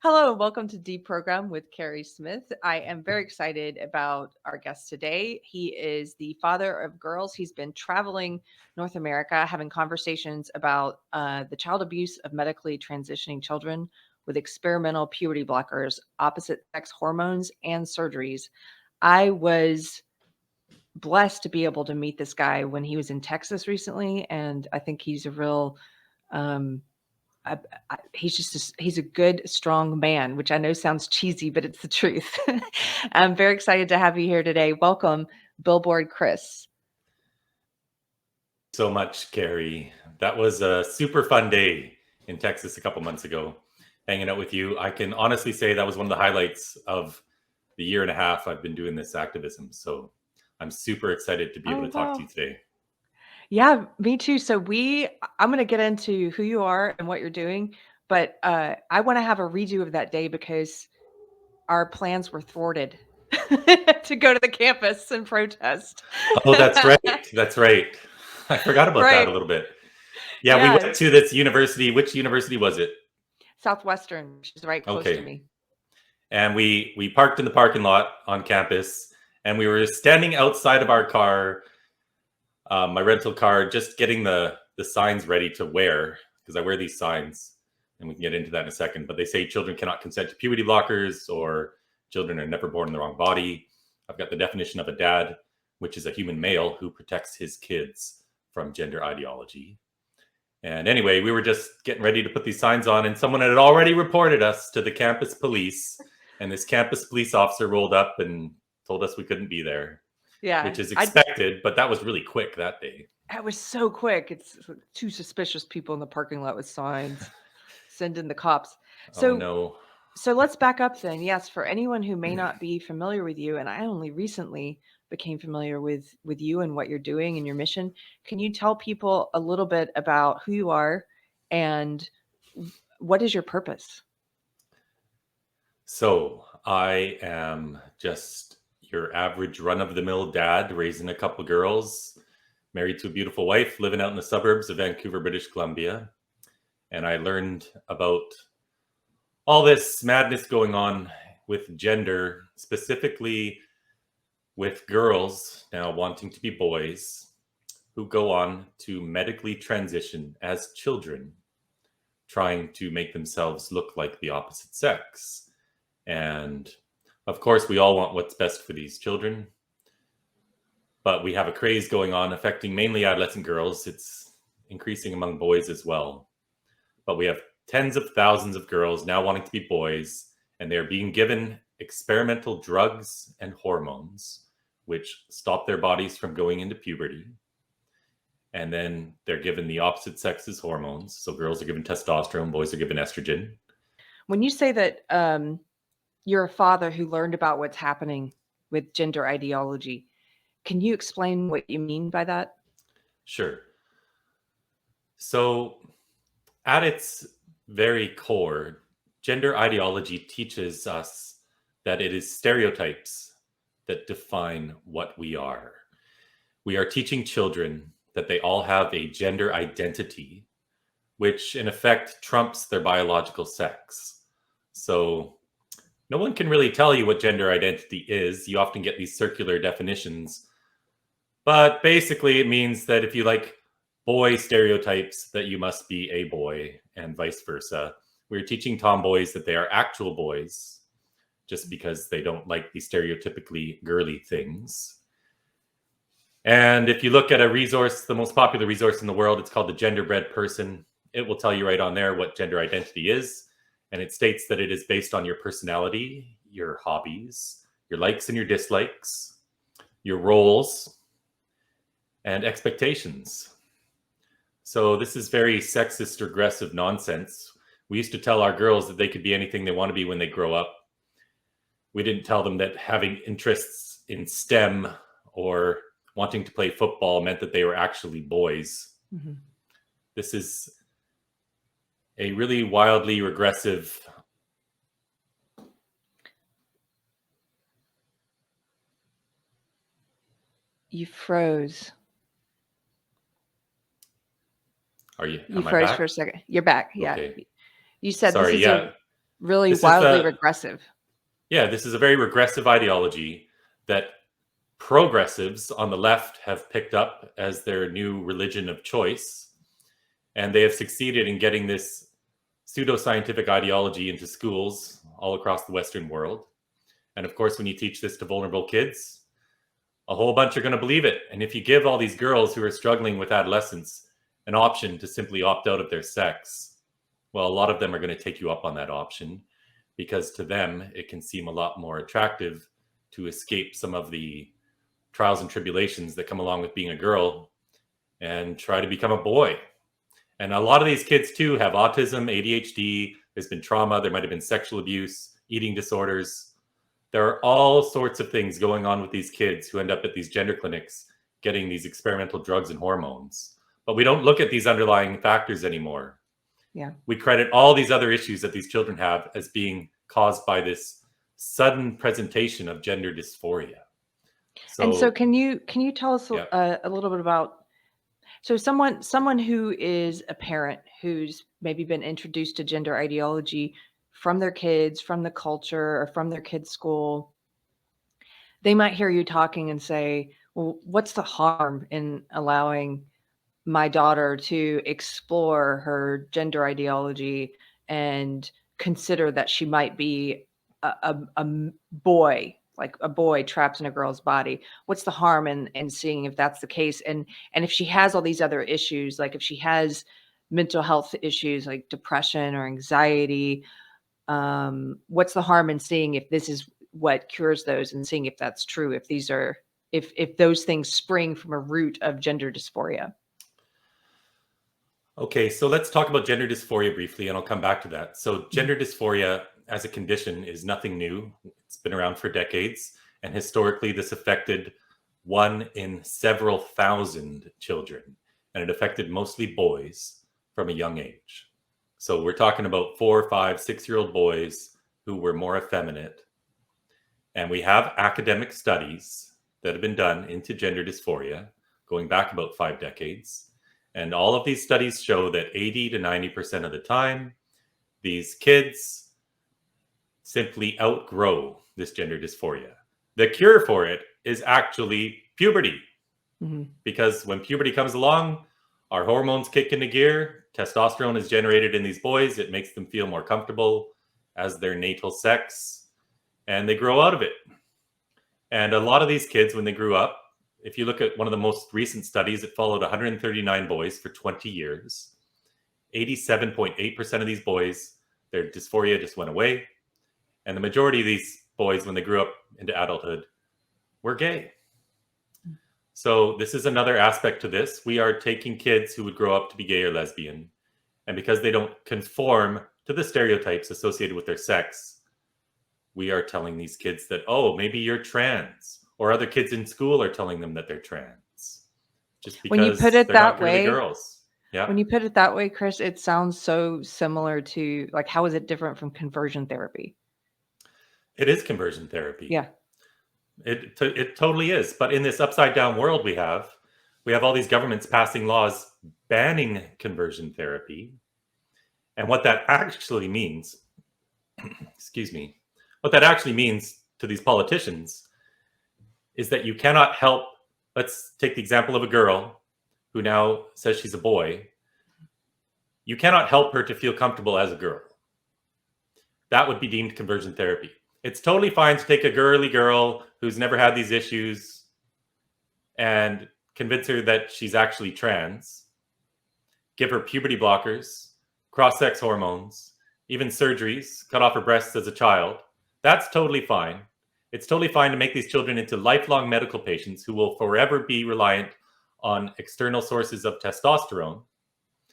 Hello, and welcome to Deprogrammed with Carrie Smith. I am very excited about our guest today. He is the father of girls. He's been traveling North America, having conversations about the child abuse of medically transitioning children with experimental puberty blockers, opposite sex hormones, and surgeries. I was blessed to be able to meet this guy when he was in Texas recently, and I think he's a real um, he's a good, strong man, which I know sounds cheesy, but it's the truth. I'm very excited to have you here today. Welcome, Billboard Chris. So much, Carrie. That was a super fun day in Texas a couple months ago, hanging out with you. I can honestly say that was one of the highlights of the year and a half I've been doing this activism. So I'm super excited to be able Oh, to talk to wow. you today. Yeah, me too. I'm going to get into who you are and what you're doing, but I want to have a redo of that day because our plans were thwarted to go to the campus and protest. Oh, that's right. That's right. I forgot about that Right. a little bit. Yeah, we Yeah. went to this university. Which university was it? Southwestern, which is right close to Okay. me. And we parked in the parking lot on campus, and we were standing outside of our car, my rental car, just getting the signs ready to wear, because I wear these signs, and we can get into that in a second. But they say children cannot consent to puberty blockers, or children are never born in the wrong body. I've got the definition of a dad, which is a human male who protects his kids from gender ideology. And anyway, we were just getting ready to put these signs on, and someone had already reported us to the campus police. And this campus police officer rolled up and told us we couldn't be there, Yeah. which is expected, but that was really quick that day. That was so quick. It's two suspicious people in the parking lot with signs. Send in the cops. Oh So no. so let's back up then. Yes, for anyone who may not be familiar with you, and I only recently became familiar with you and what you're doing and your mission. Can you tell people a little bit about who you are and what is your purpose? So I am just your average run-of-the-mill dad raising a couple girls, married to a beautiful wife, living out in the suburbs of Vancouver, British Columbia. And I learned about all this madness going on with gender, specifically with girls now wanting to be boys who go on to medically transition as children, trying to make themselves look like the opposite sex. And of course, we all want what's best for these children, but we have a craze going on affecting mainly adolescent girls. It's increasing among boys as well. But we have tens of thousands of girls now wanting to be boys, and they're being given experimental drugs and hormones, which stop their bodies from going into puberty. And then they're given the opposite sex's hormones. So girls are given testosterone, boys are given estrogen. When you say that you're a father who learned about what's happening with gender ideology, can you explain what you mean by that? Sure. So, at its very core, gender ideology teaches us that it is stereotypes that define what we are. We are teaching children that they all have a gender identity, which in effect trumps their biological sex. So, no one can really tell you what gender identity is. You often get these circular definitions. But basically, it means that if you like boy stereotypes, that you must be a boy, and vice versa. We're teaching tomboys that they are actual boys just because they don't like the stereotypically girly things. And if you look at a resource, the most popular resource in the world, it's called the Genderbread Person. It will tell you right on there what gender identity is. And it states that it is based on your personality, your hobbies, your likes and your dislikes, your roles, and expectations. So this is very sexist, regressive nonsense. We used to tell our girls that they could be anything they want to be when they grow up. We didn't tell them that having interests in STEM or wanting to play football meant that they were actually boys. Mm-hmm. This is a really wildly regressive. You froze. Are you? You Am I froze for back? a second. You're back. Yeah. Okay. You said this Sorry. is a Yeah. really This is wildly a regressive. Yeah, this is a very regressive ideology that progressives on the left have picked up as their new religion of choice. And they have succeeded in getting this pseudoscientific ideology into schools all across the Western world. And of course, when you teach this to vulnerable kids, a whole bunch are going to believe it. And if you give all these girls who are struggling with adolescence an option to simply opt out of their sex, well, a lot of them are going to take you up on that option, because to them, it can seem a lot more attractive to escape some of the trials and tribulations that come along with being a girl and try to become a boy. And a lot of these kids too have autism, ADHD, there's been trauma, there might have been sexual abuse, eating disorders. There are all sorts of things going on with these kids who end up at these gender clinics getting these experimental drugs and hormones. But we don't look at these underlying factors anymore. Yeah. We credit all these other issues that these children have as being caused by this sudden presentation of gender dysphoria. And so can you tell us Yeah. a little bit about, so someone who is a parent who's maybe been introduced to gender ideology from their kids, from the culture, or from their kids' school, they might hear you talking and say, well, what's the harm in allowing my daughter to explore her gender ideology and consider that she might be boy, like a boy trapped in a girl's body? What's the harm in seeing if that's the case? And if she has all these other issues, like if she has mental health issues like depression or anxiety, what's the harm in seeing if this is what cures those, and seeing if that's true, if these are, if those things spring from a root of gender dysphoria? Okay, so let's talk about gender dysphoria briefly, and I'll come back to that. So, Mhm. gender dysphoria as a condition is nothing new. It's been around for decades, and historically, this affected 1 in several thousand children, and it affected mostly boys from a young age. So, we're talking about 4, 5, 6-year-old boys who were more effeminate. And we have academic studies that have been done into gender dysphoria going back about 5 decades. And all of these studies show that 80 to 90% of the time, these kids simply outgrow this gender dysphoria. The cure for it is actually puberty, Mhm. because when puberty comes along, our hormones kick into gear. Testosterone is generated in these boys. It makes them feel more comfortable as their natal sex, and they grow out of it. And a lot of these kids, when they grew up, if you look at one of the most recent studies, it followed 139 boys for 20 years. 87.8% of these boys, their dysphoria just went away. And the majority of these boys, when they grew up into adulthood, were gay. So this is another aspect to this. We are taking kids who would grow up to be gay or lesbian, and because they don't conform to the stereotypes associated with their sex, we are telling these kids that, oh, maybe you're trans, or other kids in school are telling them that they're trans just When you put because it they're not that girly way, girls. Yeah, when you put it that way, Chris, it sounds so similar to, like, how is it different from conversion therapy? it is conversion therapy. Yeah. It totally is. But in this upside down world we have all these governments passing laws banning conversion therapy. And what that actually means, excuse me, what that actually means to these politicians is that you cannot help. Let's take the example of a girl who now says she's a boy. You cannot help her to feel comfortable as a girl. That would be deemed conversion therapy. It's totally fine to take a girly girl who's never had these issues and convince her that she's actually trans, give her puberty blockers, cross-sex hormones, even surgeries, cut off her breasts as a child. That's totally fine. It's totally fine to make these children into lifelong medical patients who will forever be reliant on external sources of testosterone.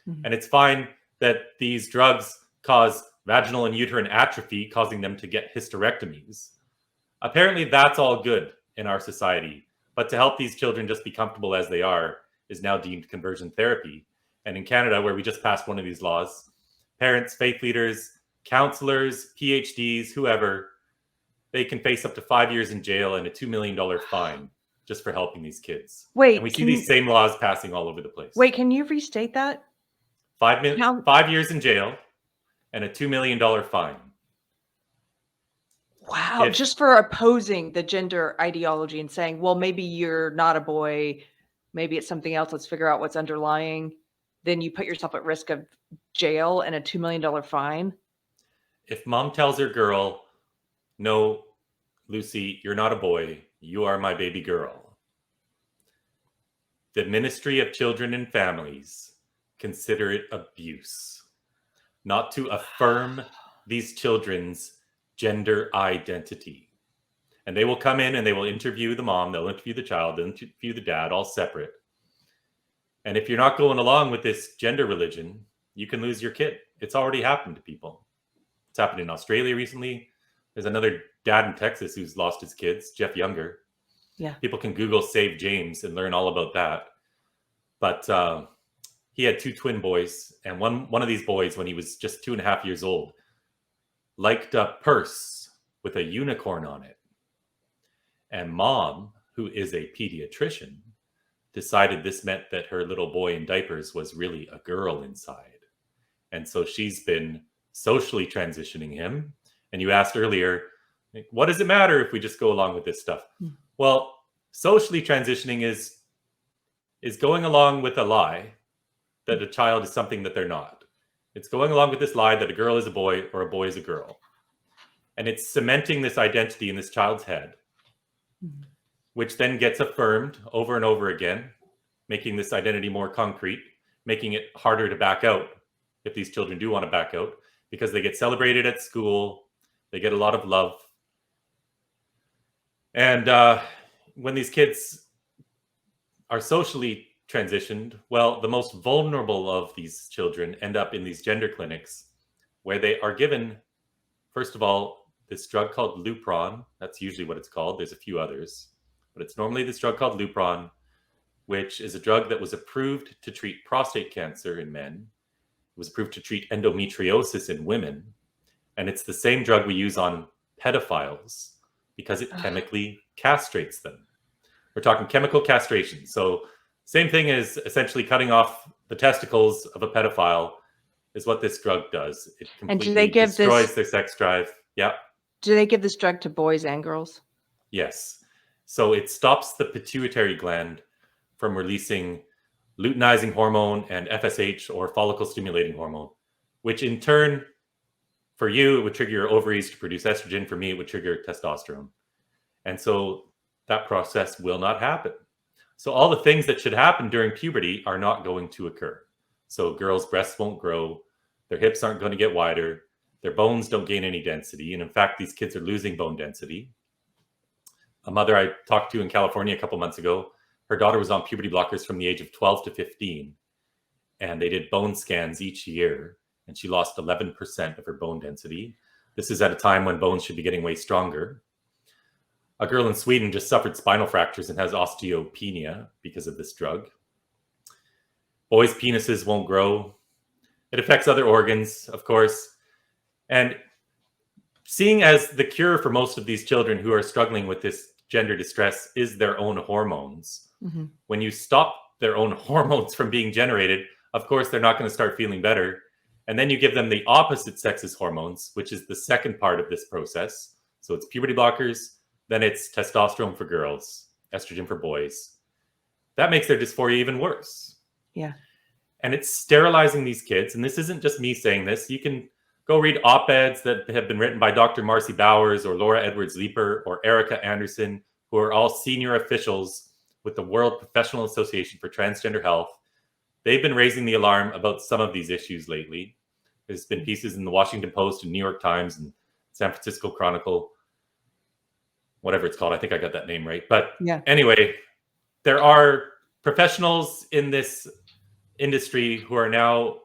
Mhm. And it's fine that these drugs cause vaginal and uterine atrophy, causing them to get hysterectomies. Apparently, that's all good in our society. But to help these children just be comfortable as they are is now deemed conversion therapy. And in Canada, where we just passed one of these laws, parents, faith leaders, counselors, PhDs, whoever, they can face up to 5 years in jail and a $2 million fine just for helping these kids. And we Wait, see these same laws passing all over the place. can you restate that? 5 How 5 years in jail and a $2 million fine. Wow, If just for opposing the gender ideology and saying, "Well, maybe you're not a boy, maybe it's something else, let's figure out what's underlying." Then you put yourself at risk of jail and a $2 million fine. if mom tells her girl, "No, Lucy, you're not a boy, you are my baby girl," the Ministry of Children and Families consider it abuse, not to affirm these children's gender identity. And they will come in and they will interview the mom, they'll interview the child, they'll interview the dad, all separate. And if you're not going along with this gender religion, you can lose your kid. It's already happened to people. It's happened in Australia recently. There's another dad in Texas who's lost his kids, Jeff Younger. Yeah. People can Google Save James and learn all about that. But he had two twin boys, and one of these boys, when he was just 2.5 years old, liked a purse with a unicorn on it. And mom, who is a pediatrician, decided this meant that her little boy in diapers was really a girl inside. And so she's been socially transitioning him. And you asked earlier, what does it matter if we just go along with this stuff? Well, socially transitioning is going along with a lie that a child is something that they're not. It's going along with this lie that a girl is a boy or a boy is a girl. And it's cementing this identity in this child's head, which then gets affirmed over and over again, making this identity more concrete, making it harder to back out if these children do want to back out, because they get celebrated at school, they get a lot of love. And when these kids are socially transitioned, well, the most vulnerable of these children end up in these gender clinics where they are given, first of all, this drug called Lupron. That's usually what it's called. There's a few others, but it's normally this drug called Lupron, which is a drug that was approved to treat prostate cancer in men. It was approved to treat endometriosis in women. And it's the same drug we use on pedophiles because it chemically castrates them. We're talking chemical castration. So same thing as essentially cutting off the testicles of a pedophile is what this drug does. It completely destroys their sex drive. Yeah. Do they give this drug to boys and girls? Yes. So it stops the pituitary gland from releasing luteinizing hormone and FSH, or follicle stimulating hormone, which in turn, for you, it would trigger your ovaries to produce estrogen. For me, it would trigger testosterone. And so that process will not happen. So all the things that should happen during puberty are not going to occur. So girls' breasts won't grow, their hips aren't going to get wider, their bones don't gain any density. And in fact, these kids are losing bone density. A mother I talked to in California a couple months ago, her daughter was on puberty blockers from the age of 12 to 15. And they did bone scans each year, and she lost 11% of her bone density. This is at a time when bones should be getting way stronger. A girl in Sweden just suffered spinal fractures and has osteopenia because of this drug. Boys' penises won't grow. It affects other organs, of course. And seeing as the cure for most of these children who are struggling with this gender distress is their own hormones, when you stop their own hormones from being generated, of course, they're not going to start feeling better. And then you give them the opposite sex's hormones, which is the second part of this process. So it's puberty blockers, then it's testosterone for girls, estrogen for boys. That makes their dysphoria even worse. Yeah. And it's sterilizing these kids. And this isn't just me saying this. You can go read op-eds that have been written by Dr. Marcy Bowers or Laura Edwards-Leeper or Erica Anderson, who are all senior officials with the World Professional Association for Transgender Health. They've been raising the alarm about some of these issues lately. There's been pieces in the Washington Post and New York Times and San Francisco Chronicle, whatever it's called. I think I got that name right. But anyway, there are professionals in this industry who are now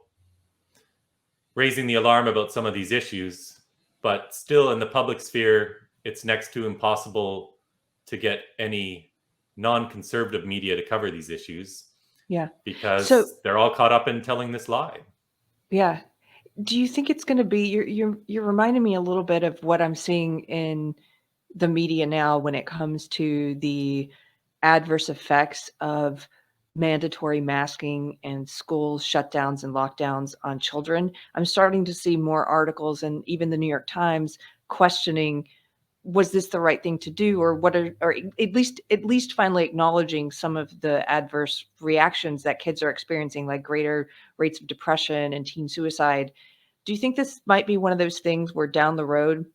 raising the alarm about some of these issues, but still in the public sphere, it's next to impossible to get any non-conservative media to cover these issues. Yeah. Because they're all caught up in telling this lie. Yeah. Do you think it's going to be, you're reminding me a little bit of what I'm seeing in the media now when it comes to the adverse effects of mandatory masking and school shutdowns and lockdowns on children. I'm starting to see more articles, and even the New York Times questioning was this the right thing to do, or at least finally acknowledging some of the adverse reactions that kids are experiencing, like greater rates of depression and teen suicide. Do you think this might be one of those things where down the road,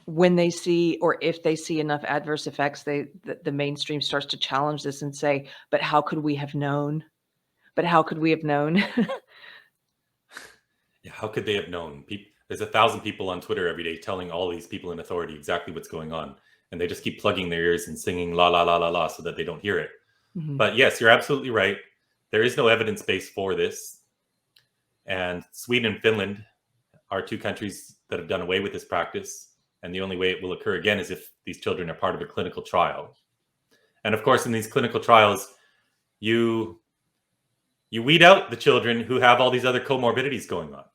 when they see, or if they see enough adverse effects, the mainstream starts to challenge this and say, but how could we have known? But how could we have known? Yeah, how could they have known? There's 1,000 people on Twitter every day telling all these people in authority exactly what's going on, and they just keep plugging their ears and singing la la la la la so that they don't hear it. Mhm. But yes, you're absolutely right. There is no evidence base for this, and Sweden and Finland are two countries that have done away with this practice, and the only way it will occur again is if these children are part of a clinical trial. And of course, in these clinical trials, you weed out the children who have all these other comorbidities going on.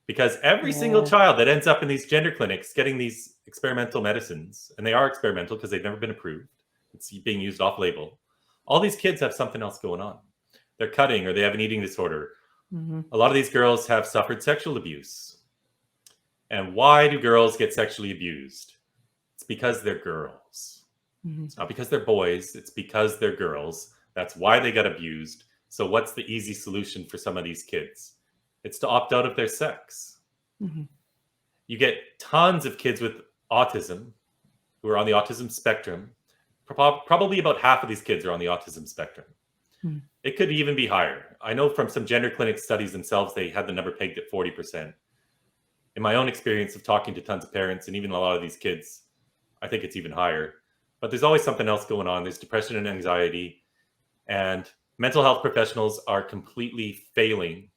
Because every single Yeah. child that ends up in these gender clinics getting these experimental medicines, and they are experimental because they've never been approved, it's being used off label. All these kids have something else going on. They're cutting, or they have an eating disorder. Mhm. A lot of these girls have suffered sexual abuse. And why do girls get sexually abused? It's because they're girls. Mhm. It's not because they're boys. It's because they're girls. That's why they got abused. So what's the easy solution for some of these kids? It's to opt out of their sex. Mhm. You get tons of kids with autism who are on the autism spectrum. Probably about half of these kids are on the autism spectrum. Mhm. It could even be higher. I know from some gender clinic studies themselves, they had the number pegged at 40%. In my own experience of talking to tons of parents and even a lot of these kids, I think it's even higher. But there's always something else going on. There's depression and anxiety, and mental health professionals are completely failing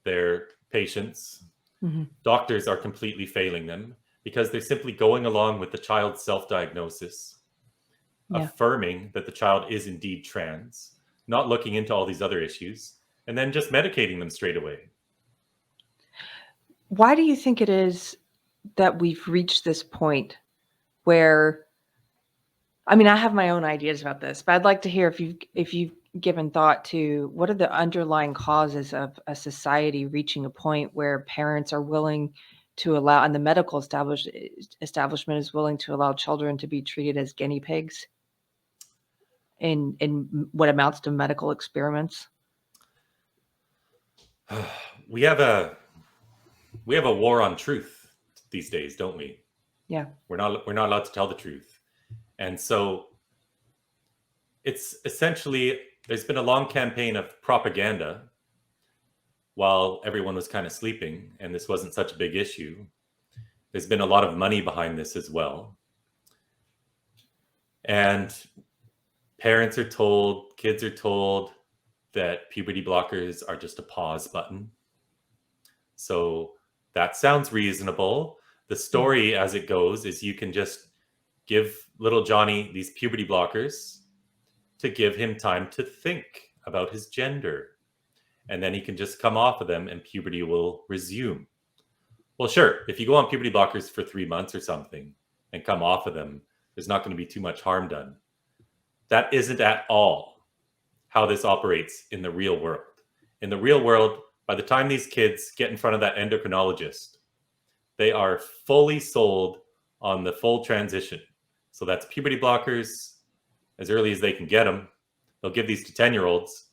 their patients. Mhm. Doctors are completely failing them because they're simply going along with the child's self-diagnosis, Yeah. affirming that the child is indeed trans, not looking into all these other issues, and then just medicating them straight away. Why do you think it is that we've reached this point where, I mean, I have my own ideas about this, but I'd like to hear if you've given thought to what are the underlying causes of a society reaching a point where parents are willing to allow, and the medical establishment is willing to allow children to be treated as guinea pigs in what amounts to medical experiments? we have a war on truth these days, don't we? Yeah. We're not allowed to tell the truth. And so it's essentially, there's been a long campaign of propaganda while everyone was kind of sleeping and this wasn't such a big issue. There's been a lot of money behind this as well. And parents are told, kids are told that puberty blockers are just a pause button. So that sounds reasonable. The story as it goes is you can just give little Johnny these puberty blockers to give him time to think about his gender. And then he can just come off of them and puberty will resume. Well, sure, if you go on puberty blockers for 3 months or something and come off of them, there's not going to be too much harm done. That isn't at all how this operates in the real world. In the real world, by the time these kids get in front of that endocrinologist, they are fully sold on the full transition. So that's puberty blockers as early as they can get them. They'll give these to 10-year-olds.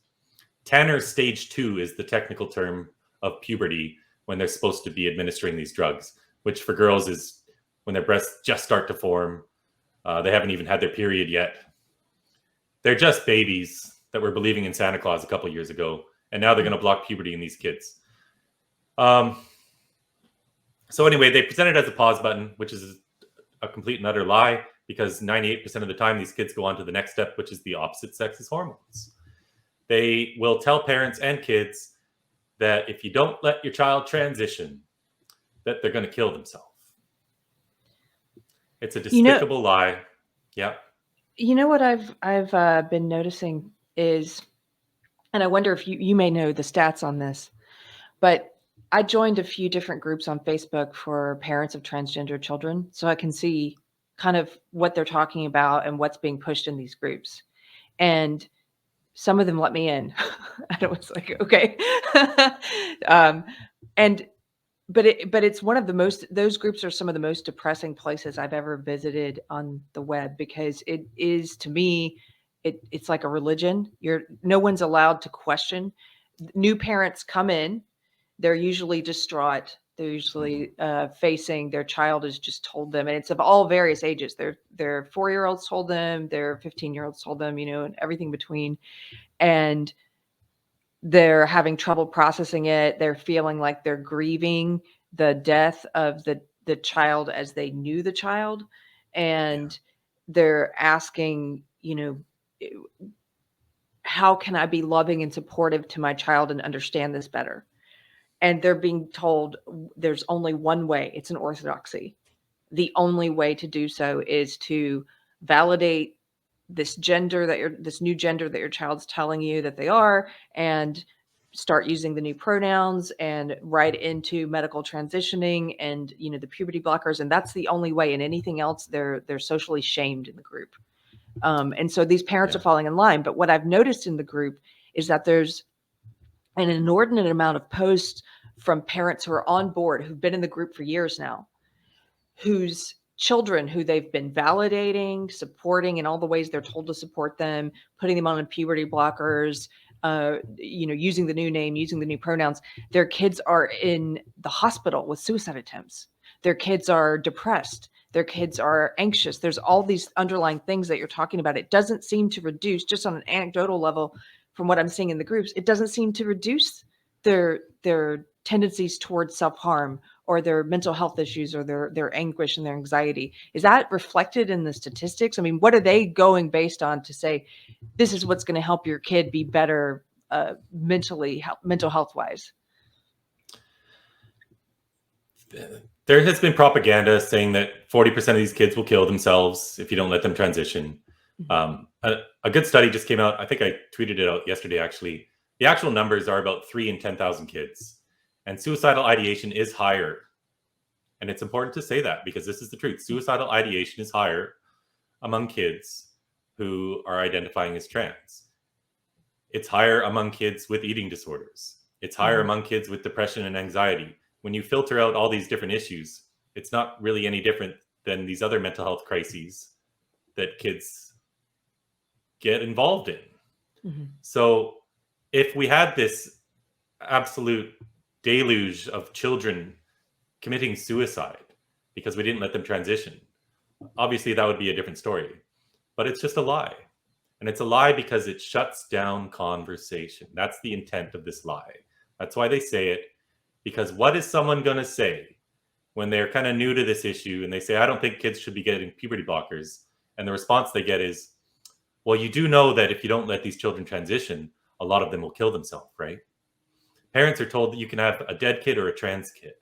Tanner stage 2 is the technical term of puberty when they're supposed to be administering these drugs, which for girls is when their breasts just start to form. They haven't even had their period yet. They're just babies that were believing in Santa Claus a couple of years ago, and now they're going to block puberty in these kids. So anyway, they present it as a pause button, which is a complete and utter lie, because 98% of the time these kids go on to the next step, which is the opposite sex's hormones. They will tell parents and kids that if you don't let your child transition, that they're going to kill themselves. It's a despicable lie. Yeah. You know what I've been noticing is, and I wonder if you may know the stats on this, but I joined a few different groups on Facebook for parents of transgender children, so I can see kind of what they're talking about and what's being pushed in these groups. And some of them let me in. And I was like, okay. And but it's one of the most, those groups are some of the most depressing places I've ever visited on the web, because it is, to me, it's like a religion. No one's allowed to question. New parents come in, they're usually distraught. They're usually facing their child has just told them, and it's of all various ages. Their 4-year-olds told them, their 15-year-olds told them, and everything between. And they're having trouble processing it. They're feeling like they're grieving the death of the child as they knew the child. And they're asking, how can I be loving and supportive to my child and understand this better? And they're being told there's only one way. It's an orthodoxy. The only way to do so is to validate this new gender that your child's telling you that they are, and start using the new pronouns and right into medical transitioning and the puberty blockers. And that's the only way. And anything else, they're socially shamed in the group. And so these parents are falling in line. But what I've noticed in the group is that there's an inordinate amount of posts from parents who are on board, who've been in the group for years now, whose children, who they've been validating, supporting in all the ways they're told to support them, putting them on puberty blockers, using the new name, using the new pronouns, their kids are in the hospital with suicide attempts. Their kids are depressed. Their kids are anxious. There's all these underlying things that you're talking about. It doesn't seem to reduce, just on an anecdotal level, from what I'm seeing in the groups, it doesn't seem to reduce their tendencies towards self-harm or their mental health issues or their anguish and their anxiety. Is that reflected in the statistics? I mean, what are they going based on to say, this is what's going to help your kid be better mental health wise? There has been propaganda saying that 40% of these kids will kill themselves if you don't let them transition. A good study just came out. I think I tweeted it out yesterday, actually. The actual numbers are about 3 in 10,000 kids. And suicidal ideation is higher. And it's important to say that, because this is the truth. Suicidal ideation is higher among kids who are identifying as trans. It's higher among kids with eating disorders. It's higher among kids with depression and anxiety. When you filter out all these different issues, it's not really any different than these other mental health crises that kids get involved in. So if we had this absolute deluge of children committing suicide because we didn't let them transition, obviously that would be a different story. But it's just a lie. And it's a lie because it shuts down conversation. That's the intent of this lie. That's why they say it. Because what is someone going to say when they're kind of new to this issue and they say, I don't think kids should be getting puberty blockers? And the response they get is, well, you do know that if you don't let these children transition, a lot of them will kill themselves, right? Parents are told that you can have a dead kid or a trans kid.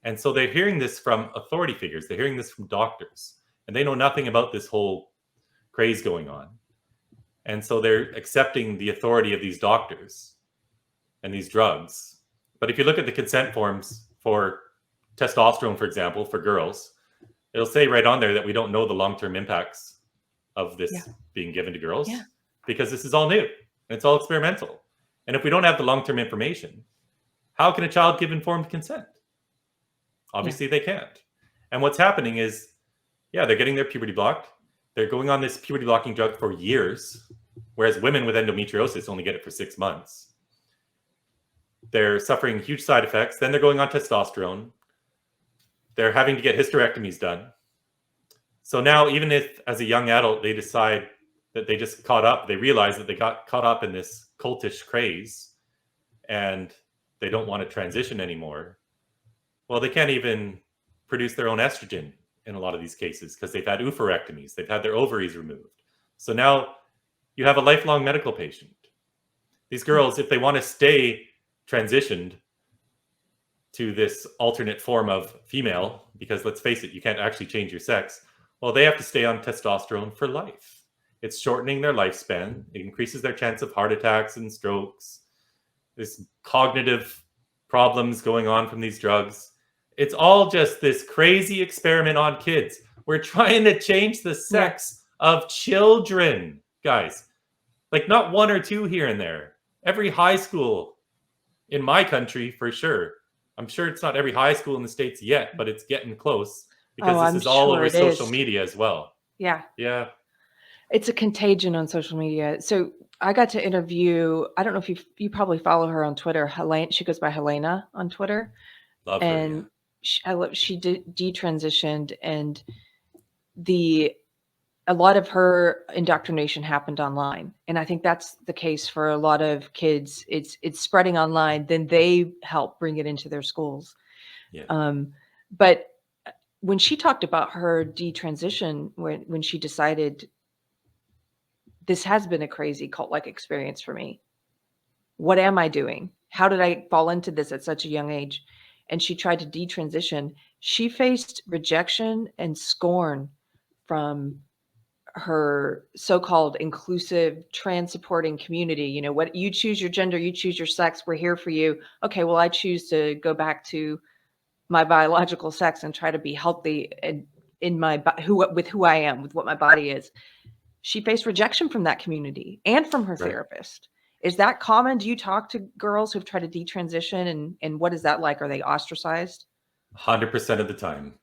And so they're hearing this from authority figures. They're hearing this from doctors. And they know nothing about this whole craze going on. And so they're accepting the authority of these doctors and these drugs. But if you look at the consent forms for testosterone, for example, for girls, it'll say right on there that we don't know the long-term impacts of this being given to girls because this is all new and it's all experimental. And if we don't have the long-term information, how can a child give informed consent? Obviously they can't. And what's happening is, they're getting their puberty blocked. They're going on this puberty blocking drug for years, whereas women with endometriosis only get it for 6 months. They're suffering huge side effects. Then they're going on testosterone. They're having to get hysterectomies done. So now, even if as a young adult, they decide that they just they realize that they got caught up in this cultish craze and they don't want to transition anymore. Well, they can't even produce their own estrogen in a lot of these cases because they've had oophorectomies. They've had their ovaries removed. So now you have a lifelong medical patient. These girls, if they want to stay transitioned to this alternate form of female, because let's face it, you can't actually change your sex. Well, they have to stay on testosterone for life. It's shortening their lifespan. It increases their chance of heart attacks and strokes. There's cognitive problems going on from these drugs. It's all just this crazy experiment on kids. We're trying to change the sex of children, guys. Like not 1 or 2 here and there. Every high school in my country, for sure, I'm sure it's not every high school in the States yet, but it's getting close because Oh, this I'm is all sure over it social is. media as well. Yeah. Yeah. It's a contagion on social media. So I got to interview, I don't know if you probably follow her on Twitter, Helene. She goes by Helena on Twitter. Love her, yeah. And she detransitioned, and a lot of her indoctrination happened online. And I think that's the case for a lot of kids. It's spreading online, then they help bring it into their schools. Yeah. But when she talked about her detransition, when she decided, this has been a crazy cult-like experience for me. What am I doing? How did I fall into this at such a young age? And she tried to detransition. She faced rejection and scorn from her so-called inclusive trans supporting community. You know, what, you choose your gender, you choose your sex, we're here for you. Okay, well, I choose to go back to my biological sex and try to be healthy and in my with who I am, with what my body is. She faced rejection from that community and from her Right. therapist. Is that common? Do you talk to girls who've tried to detransition, and what is that like? Are they ostracized? 100% of the time.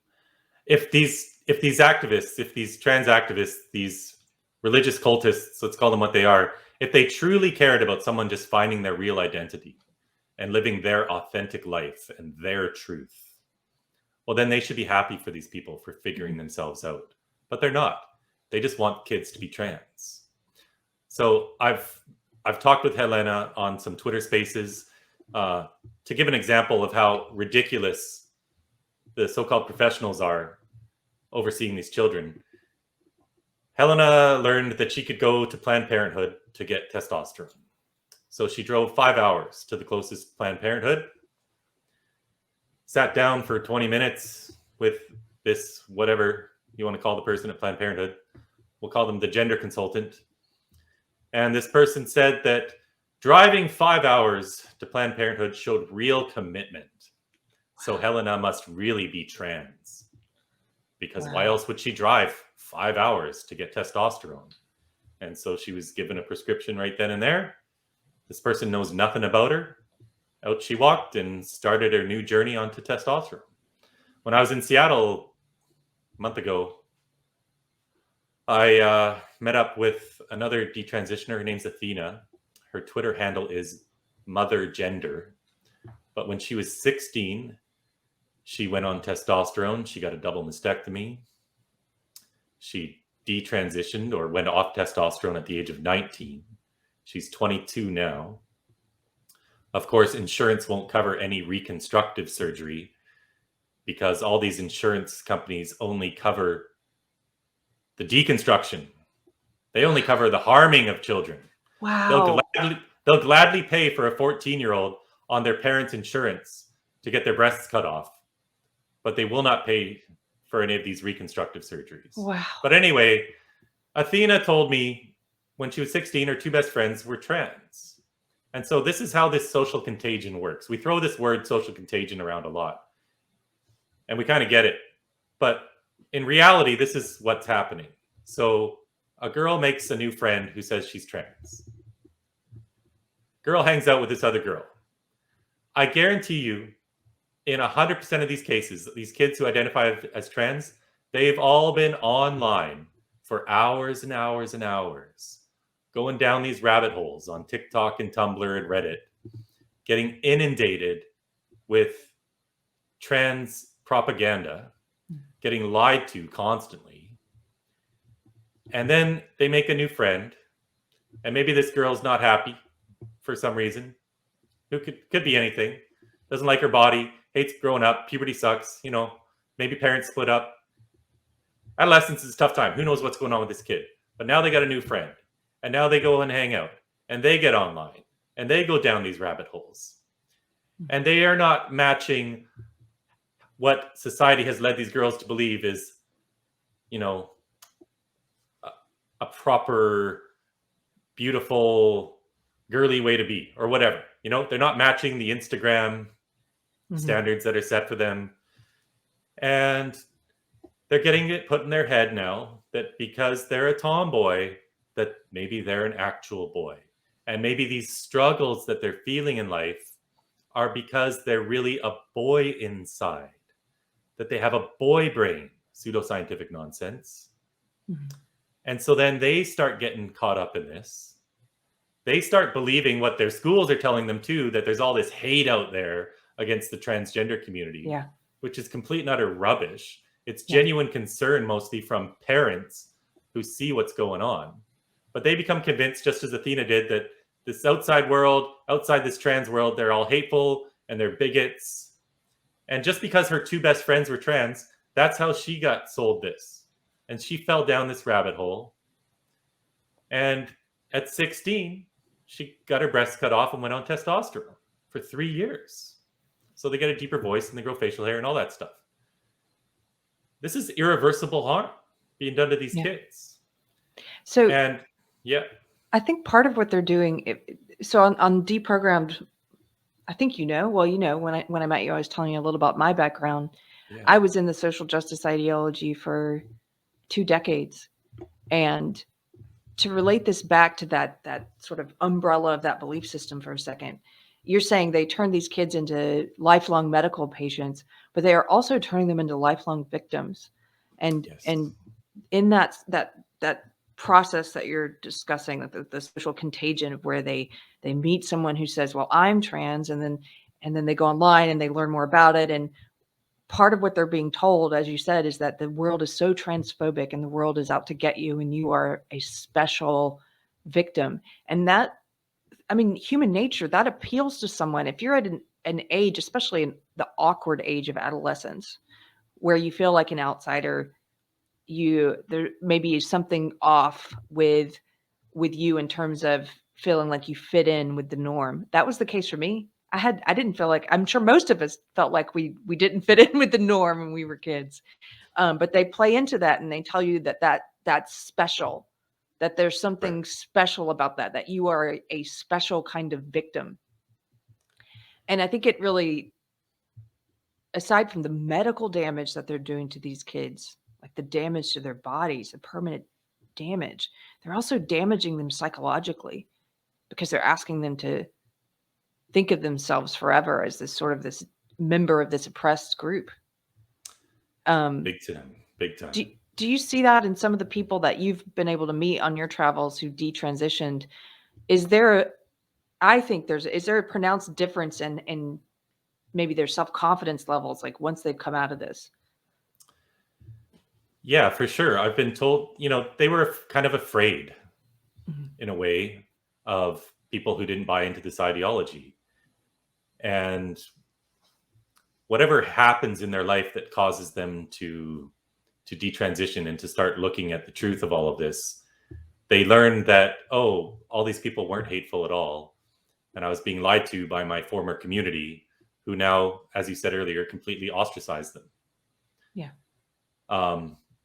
If these activists, if these trans activists, these religious cultists, let's call them what they are, if they truly cared about someone just finding their real identity and living their authentic life and their truth, well, then they should be happy for these people for figuring themselves out. But they're not. They just want kids to be trans. So I've talked with Helena on some Twitter Spaces to give an example of how ridiculous the so-called professionals are overseeing these children. Helena learned that she could go to Planned Parenthood to get testosterone. So she drove 5 hours to the closest Planned Parenthood, sat down for 20 minutes with this, whatever you want to call the person at Planned Parenthood. We'll call them the gender consultant. And this person said that driving 5 hours to Planned Parenthood showed real commitment. So Helena must really be trans. Because why else would she drive 5 hours to get testosterone? And so she was given a prescription right then and there. This person knows nothing about her. Out she walked and started her new journey onto testosterone. When I was in Seattle a month ago, I met up with another detransitioner. Her name's Athena. Her Twitter handle is Mother Gender. But when she was 16, she went on testosterone. She got a double mastectomy. She detransitioned or went off testosterone at the age of 19. She's 22 now. Of course, insurance won't cover any reconstructive surgery because all these insurance companies only cover the deconstruction. They only cover the harming of children. Wow. They'll gladly pay for a 14-year-old on their parents' insurance to get their breasts cut off, but they will not pay for any of these reconstructive surgeries. Wow. But anyway, Athena told me when she was 16, her two best friends were trans. And so this is how this social contagion works. We throw this word social contagion around a lot, and we kind of get it. But in reality, this is what's happening. So a girl makes a new friend who says she's trans. Girl hangs out with this other girl. I guarantee you, in 100% of these cases, these kids who identify as trans, they've all been online for hours and hours and hours, going down these rabbit holes on TikTok and Tumblr and Reddit, getting inundated with trans propaganda, getting lied to constantly. And then they make a new friend, and maybe this girl's not happy for some reason. Who could be anything. Doesn't like her body, hates growing up, puberty sucks, you know, maybe parents split up. Adolescence is a tough time. Who knows what's going on with this kid? But now they got a new friend, and now they go and hang out, and they get online, and they go down these rabbit holes. And they are not matching what society has led these girls to believe is, you know, a proper, beautiful, girly way to be, or whatever. You know, they're not matching the Instagram standards that are set for them. And they're getting it put in their head now that because they're a tomboy, that maybe they're an actual boy. And maybe these struggles that they're feeling in life are because they're really a boy inside, that they have a boy brain, pseudoscientific nonsense. Mhm. And so then they start getting caught up in this. They start believing what their schools are telling them too, that there's all this hate out there against the transgender community, Yeah. which is complete and utter rubbish. It's Yeah. genuine concern mostly from parents who see what's going on. But they become convinced, just as Athena did, that this outside world, outside this trans world, they're all hateful and they're bigots. And just because her two best friends were trans, that's how she got sold this. And she fell down this rabbit hole. And at 16, she got her breasts cut off and went on testosterone for 3 years. So they get a deeper voice and they grow facial hair and all that stuff. This is irreversible harm being done to these Yeah. kids. So And yeah, I think part of what they're doing, so on Deprogrammed, I think when I met you, I was telling you a little about my background. yeah, I was in the social justice ideology for 2 decades, and to relate this back to that sort of umbrella of that belief system for a second, you're saying they turn these kids into lifelong medical patients, but they are also turning them into lifelong victims, and yes, in that process that you're discussing, the social contagion of where they meet someone who says, well, I'm trans, and then they go online and they learn more about it. And part of what they're being told, as you said, is that the world is so transphobic and the world is out to get you and you are a special victim. And that, I mean, human nature, that appeals to someone. If you're at an age, especially in the awkward age of adolescence, where you feel like an outsider, there maybe is something off with you in terms of feeling like you fit in with the norm. That was the case for me. I didn't feel like, I'm sure most of us felt like we didn't fit in with the norm when we were kids. But they play into that and they tell you that's special, that there's right. something special about that you are a special kind of victim. And I think it really, aside from the medical damage that they're doing to these kids, like the damage to their bodies, the permanent damage, they're also damaging them psychologically, because they're asking them to think of themselves forever as this member of this oppressed group. Big time, big time. Do you see that in some of the people that you've been able to meet on your travels who detransitioned? Is there a pronounced difference in maybe their self-confidence levels, like once they've come out of this? Yeah, for sure. I've been told, they were kind of afraid Mhm. in a way of people who didn't buy into this ideology. And whatever happens in their life that causes them to detransition and to start looking at the truth of all of this, they learned that, oh, all these people weren't hateful at all. And I was being lied to by my former community, who now, as you said earlier, completely ostracized them. Yeah.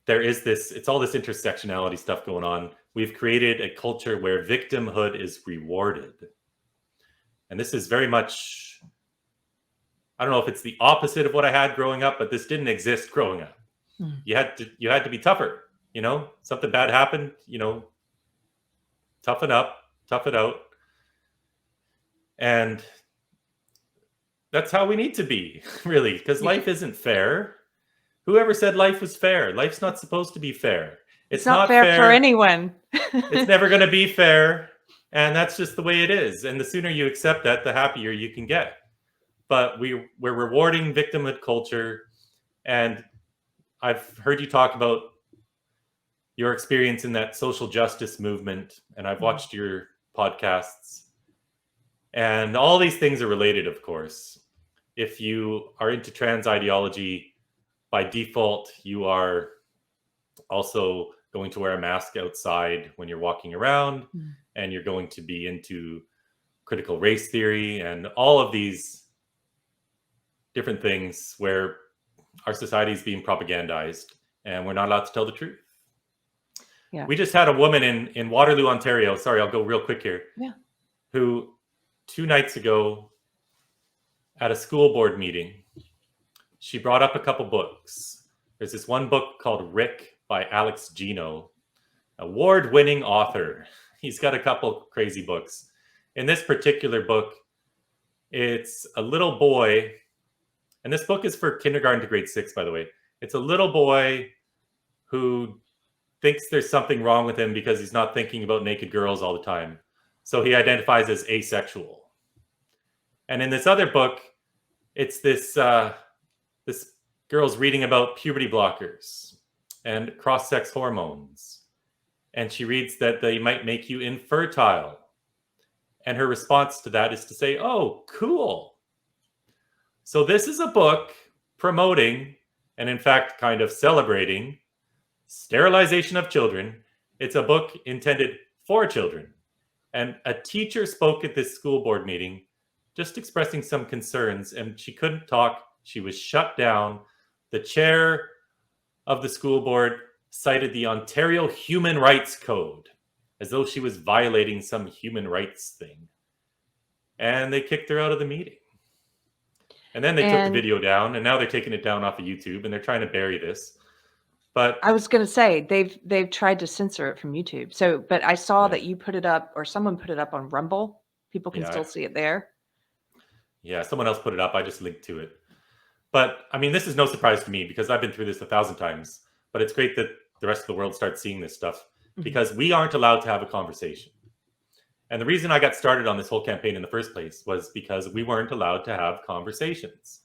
There is it's all this intersectionality stuff going on. We've created a culture where victimhood is rewarded. And this is very much, I don't know if it's the opposite of what I had growing up, but this didn't exist growing up. Mm. You had to be tougher, something bad happened, toughen up, tough it out. And that's how we need to be, really, because life isn't fair. Whoever said life was fair? Life's not supposed to be fair. It's not fair for anyone. It's never going to be fair. And that's just the way it is. And the sooner you accept that, the happier you can get. But we're rewarding victimhood culture. And I've heard you talk about your experience in that social justice movement. And I've watched your podcasts. And all these things are related, of course. If you are into trans ideology, by default, you are also going to wear a mask outside when you're walking around, and you're going to be into critical race theory and all of these different things where our society is being propagandized and we're not allowed to tell the truth. Yeah. We just had a woman in Waterloo, Ontario. Sorry, I'll go real quick here. Yeah. Who 2 nights ago at a school board meeting, she brought up a couple books. There's this one book called Rick by Alex Gino, award-winning author. He's got a couple crazy books. In this particular book, It's a little boy, and this book is for kindergarten to grade 6, by the way. It's a little boy who thinks there's something wrong with him because he's not thinking about naked girls all the time. So he identifies as asexual. And in this other book, it's this girl's reading about puberty blockers and cross-sex hormones. And she reads that they might make you infertile. And her response to that is to say, oh, cool. So this is a book promoting, and in fact, kind of celebrating, sterilization of children. It's a book intended for children. And a teacher spoke at this school board meeting, just expressing some concerns, and she couldn't talk. She was shut down. The chair of the school board cited the Ontario Human Rights Code as though she was violating some human rights thing. And they kicked her out of the meeting. And then they took the video down, and now they're taking it down off of YouTube, and they're trying to bury this. But I was going to say they've tried to censor it from YouTube. So, but I saw that you put it up, or someone put it up on Rumble. People can still see it there. Yeah, someone else put it up. I just linked to it. But I mean, this is no surprise to me because I've been through this 1,000 times. But it's great that the rest of the world starts seeing this stuff because we aren't allowed to have a conversation. And the reason I got started on this whole campaign in the first place was because we weren't allowed to have conversations.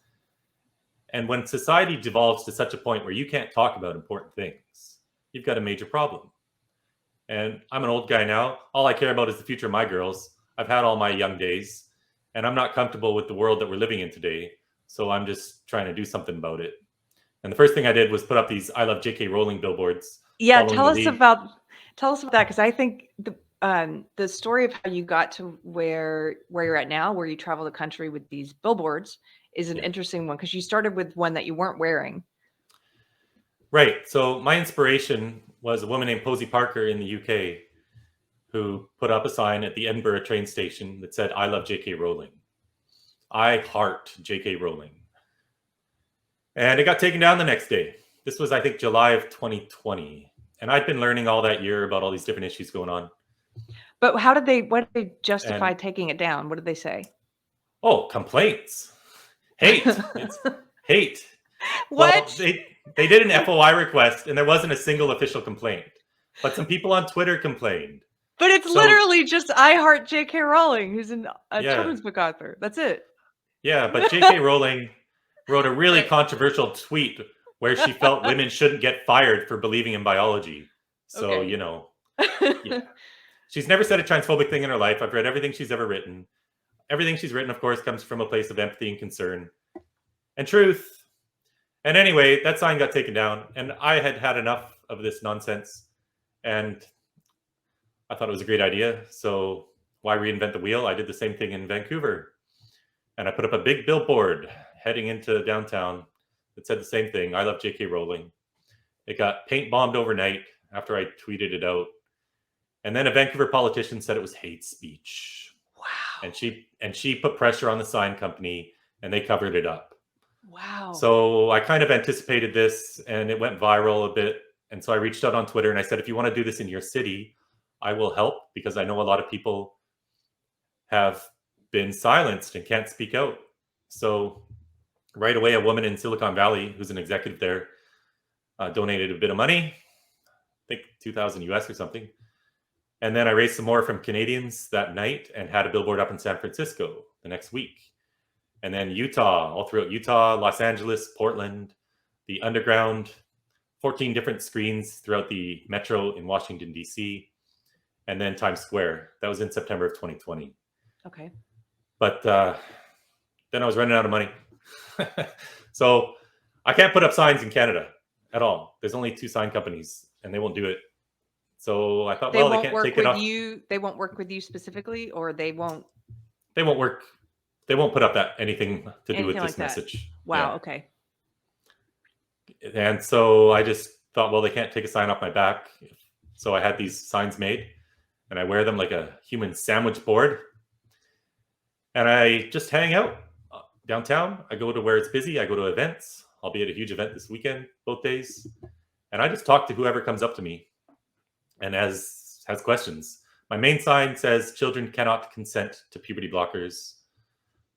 And when society devolves to such a point where you can't talk about important things, you've got a major problem. And I'm an old guy now. All I care about is the future of my girls. I've had all my young days, and I'm not comfortable with the world that we're living in today. So I'm just trying to do something about it. And the first thing I did was put up these I Love J.K. Rowling billboards. Yeah, tell us about that, because I think the story of how you got to where you're at now, where you travel the country with these billboards, is an interesting one because you started with one that you weren't wearing. Right. So my inspiration was a woman named Posey Parker in the UK who put up a sign at the Edinburgh train station that said, I love J.K. Rowling. I heart J.K. Rowling. And it got taken down the next day. This was, I think, July of 2020. And I'd been learning all that year about all these different issues going on. But what did they justify taking it down? What did they say? Oh, complaints. Hate. It's hate. What? Well, they did an FOI request and there wasn't a single official complaint. But some people on Twitter complained. But it's literally just I heart J.K. Rowling, who's a children's book author. That's it. Yeah, but J.K. Rowling wrote a really controversial tweet where she felt women shouldn't get fired for believing in biology. So, you know, she's never said a transphobic thing in her life. I've read everything she's ever written. Everything she's written, of course, comes from a place of empathy and concern and truth. And anyway, that sign got taken down, and I had had enough of this nonsense, and I thought it was a great idea. So why reinvent the wheel? I did the same thing in Vancouver, and I put up a big billboard heading into downtown that said the same thing. I love J.K. Rowling. It got paint bombed overnight after I tweeted it out. And then a Vancouver politician said it was hate speech. Wow. And she put pressure on the sign company and they covered it up. Wow. So I kind of anticipated this and it went viral a bit. And so I reached out on Twitter and I said, if you want to do this in your city, I will help because I know a lot of people have been silenced and can't speak out. So right away, a woman in Silicon Valley, who's an executive there, donated a bit of money, I think 2,000 US or something. And then I raised some more from Canadians that night and had a billboard up in San Francisco the next week. And then Utah, all throughout Utah, Los Angeles, Portland, the underground, 14 different screens throughout the metro in Washington, D.C., and then Times Square. That was in September of 2020. Okay. But then I was running out of money. So I can't put up signs in Canada at all. There's only 2 sign companies and they won't do it. So I thought, they can't take it off. They won't work with you specifically, or they won't work. They won't put up anything to do with this like message. Wow. Yeah. Okay. And so I just thought, well, they can't take a sign off my back. So I had these signs made and I wear them like a human sandwich board. And I just hang out downtown. I go to where it's busy. I go to events. I'll be at a huge event this weekend, both days. And I just talk to whoever comes up to me and has questions. My main sign says children cannot consent to puberty blockers.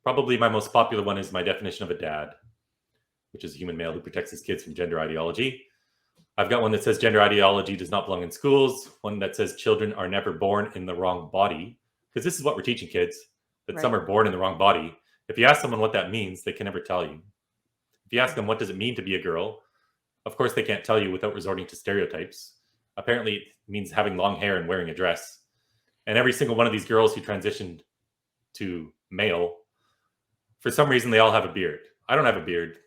Probably my most popular one is my definition of a dad, which is a human male who protects his kids from gender ideology. I've got one that says gender ideology does not belong in schools. One that says children are never born in the wrong body. Because this is what we're teaching kids, that some Right. are born in the wrong body. If you ask someone what that means, they can never tell you. If you ask them what does it mean to be a girl, of course they can't tell you without resorting to stereotypes. Apparently it means having long hair and wearing a dress. And every single one of these girls who transitioned to male, for some reason they all have a beard. I don't have a beard.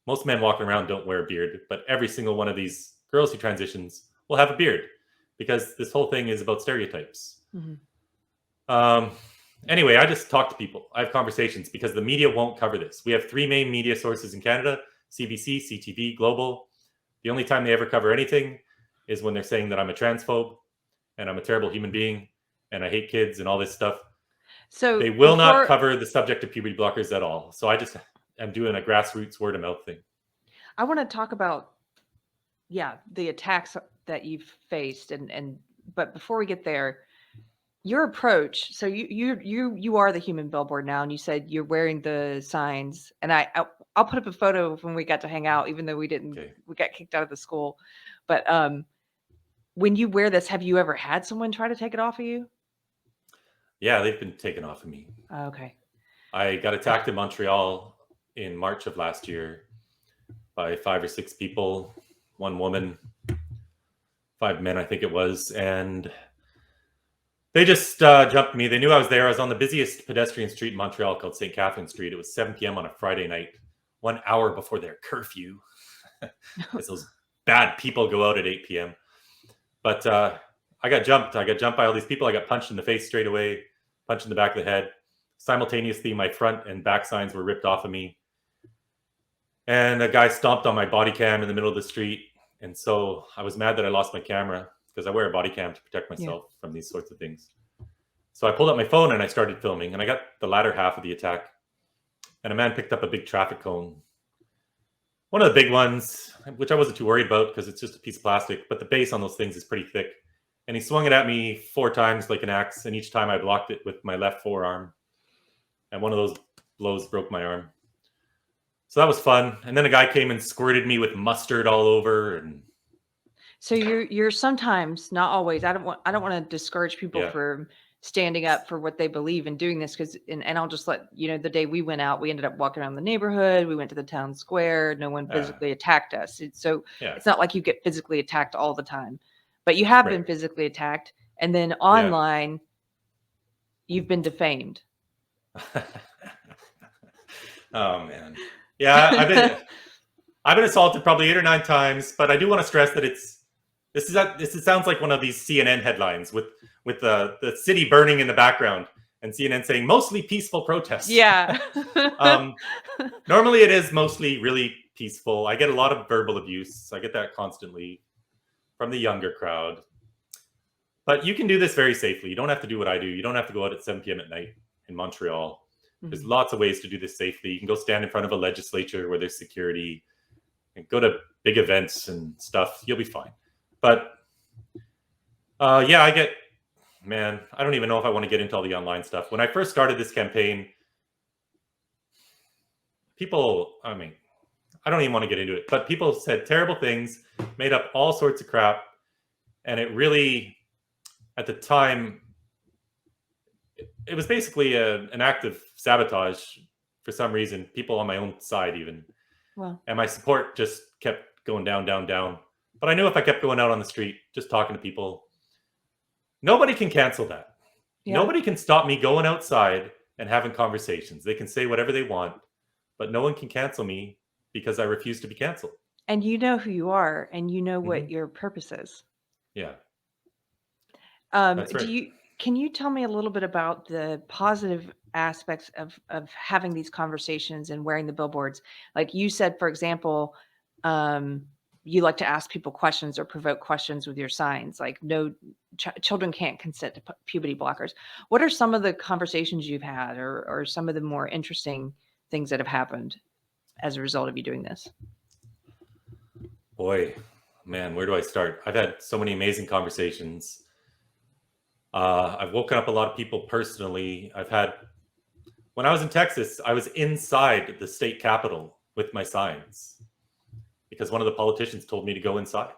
Most men walking around don't wear a beard, but every single one of these girls who transitions will have a beard because this whole thing is about stereotypes. Anyway, I just talk to people. I have conversations because the media won't cover this. We have 3 main media sources in Canada: CBC, CTV, Global. The only time they ever cover anything is when they're saying that I'm a transphobe and I'm a terrible human being and I hate kids and all this stuff. So They will not cover the subject of puberty blockers at all. So I just am doing a grassroots word of mouth thing. I want to talk about, the attacks that you've faced, but before we get there, your approach. So you are the human billboard now, and you said you're wearing the signs, and I'll put up a photo of when we got to hang out, even though we didn't. Okay. We got kicked out of the school, but when you wear this, have you ever had someone try to take it off of you? Yeah, they've been taken off of me. Okay. I got attacked in Montreal in March of last year by 5 or 6 people, 1 woman, 5 men, I think it was. And they just jumped me. They knew I was there. I was on the busiest pedestrian street in Montreal called St. Catherine Street. It was 7 p.m. on a Friday night, 1 hour before their curfew. Because those bad people go out at 8 p.m. But I got jumped. I got jumped by all these people. I got punched in the face straight away, punched in the back of the head. Simultaneously, my front and back signs were ripped off of me. And a guy stomped on my body cam in the middle of the street. And so I was mad that I lost my camera because I wear a body cam to protect myself from these sorts of things. So I pulled out my phone and I started filming. And I got the latter half of the attack. And a man picked up a big traffic cone. One of the big ones, which I wasn't too worried about because it's just a piece of plastic. But the base on those things is pretty thick. And he swung it at me 4 times like an axe. And each time I blocked it with my left forearm. And one of those blows broke my arm. So that was fun. And then a guy came and squirted me with mustard all over. And so you're sometimes, not always. I don't want to discourage people from standing up for what they believe and doing this, because and I'll just let you know, the day we went out, we ended up walking around the neighborhood. We went to the town square. No one physically attacked us. It's not like you get physically attacked all the time, but you have been physically attacked. And then online, you've been defamed. Oh man. Yeah, I've been assaulted probably 8 or 9 times, but I do want to stress that this sounds like one of these CNN headlines with the city burning in the background and CNN saying mostly peaceful protests. Yeah. Normally it is mostly really peaceful. I get a lot of verbal abuse. I get that constantly from the younger crowd. But you can do this very safely. You don't have to do what I do. You don't have to go out at 7 p.m. at night in Montreal. There's lots of ways to do this safely. You can go stand in front of a legislature where there's security and go to big events and stuff. You'll be fine. But I don't even know if I want to get into all the online stuff. When I first started this campaign, I don't even want to get into it, but people said terrible things, made up all sorts of crap. And it really, at the time, it was basically an act of sabotage for some reason. People on my own side even. Wow. And my support just kept going down, down, down. But I knew if I kept going out on the street, just talking to people, nobody can cancel that. Yeah. Nobody can stop me going outside and having conversations. They can say whatever they want, but no one can cancel me because I refuse to be canceled. And you know who you are, and you know what your purpose is. Yeah. That's right. Can you tell me a little bit about the positive aspects of having these conversations and wearing the billboards? Like you said, for example, you like to ask people questions or provoke questions with your signs, like no children can't consent to puberty blockers. What are some of the conversations you've had or some of the more interesting things that have happened as a result of you doing this? Boy, man, where do I start? I've had so many amazing conversations. I've woken up a lot of people personally. when I was in Texas, I was inside the state capitol with my signs because one of the politicians told me to go inside.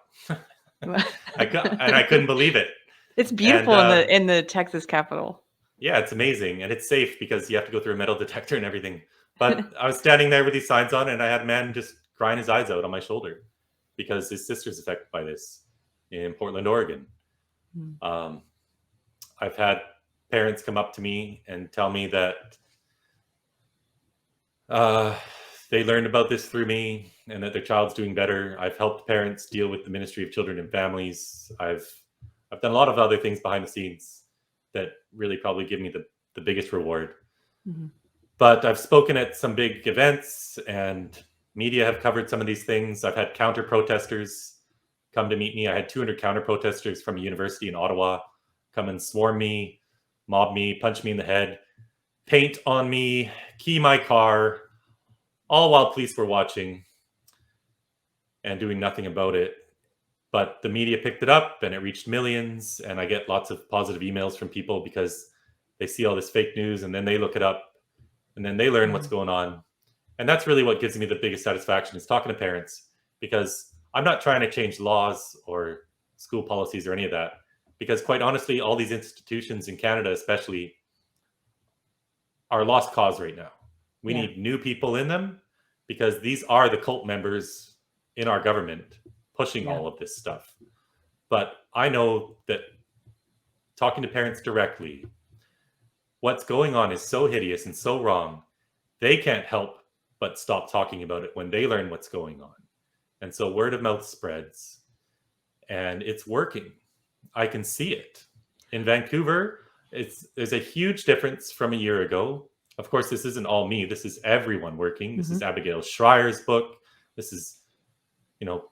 I couldn't believe it. It's beautiful And, in the Texas Capitol. yeah, it's amazing. And it's safe because you have to go through a metal detector and everything. But I was standing there with these signs on, and I had a man just crying his eyes out on my shoulder because his sister's affected by this in Portland, Oregon. I've had parents come up to me and tell me that they learned about this through me and that their child's doing better. I've helped parents deal with the Ministry of Children and Families. I've done a lot of other things behind the scenes that really probably give me the biggest reward. But I've spoken at some big events, and media have covered some of these things. I've had counter protesters come to meet me. I had 200 counter protesters from a university in Ottawa come and swarm me, mob me, punch me in the head, paint on me, key my car, all while police were watching and doing nothing about it. But the media picked it up and it reached millions, and I get lots of positive emails from people because they see all this fake news and then they look it up and then they learn what's going on. And that's really what gives me the biggest satisfaction, is talking to parents, because I'm not trying to change laws or school policies or any of that, because quite honestly, all these institutions in Canada especially are lost cause right now. We need new people in them, because these are the cult members in our government pushing all of this stuff. But I know that talking to parents directly, what's going on is so hideous and so wrong, they can't help but stop talking about it when they learn what's going on. And so word of mouth spreads, and it's working. I can see it. In Vancouver, there's a huge difference from a year ago. Of course, this isn't all me. This is everyone working. This is Abigail Schreier's book. This is,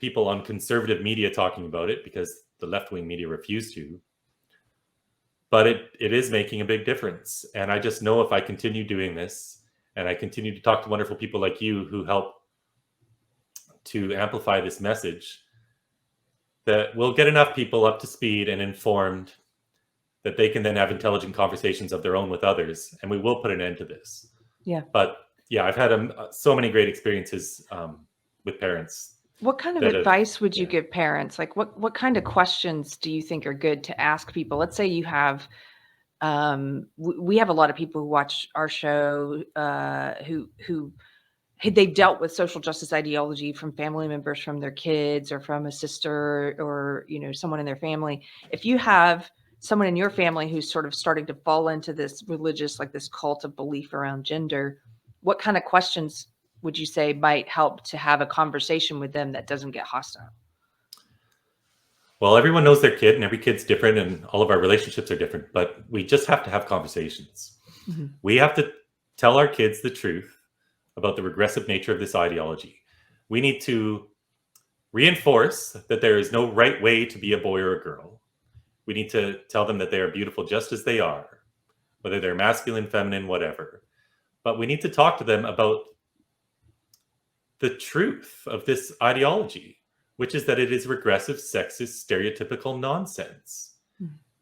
people on conservative media talking about it because the left-wing media refuse to. But it is making a big difference. And I just know if I continue doing this, and I continue to talk to wonderful people like you who help to amplify this message, that we'll get enough people up to speed and informed that they can then have intelligent conversations of their own with others, and we will put an end to this. But yeah, I've had so many great experiences with parents. What kind of advice would you give parents? Like what kind of questions do you think are good to ask people? Let's say you have we have a lot of people who watch our show who they've dealt with social justice ideology from family members, from their kids, or from a sister, or someone in their family. If you have someone in your family who's sort of starting to fall into this religious, like this cult of belief around gender, what kind of questions would you say might help to have a conversation with them that doesn't get hostile? Well, everyone knows their kid, and every kid's different, and all of our relationships are different, but we just have to have conversations. We have to tell our kids the truth about the regressive nature of this ideology. We need to reinforce that there is no right way to be a boy or a girl. We need to tell them that they are beautiful just as they are, whether they're masculine, feminine, whatever. But we need to talk to them about the truth of this ideology, which is that it is regressive, sexist, stereotypical nonsense.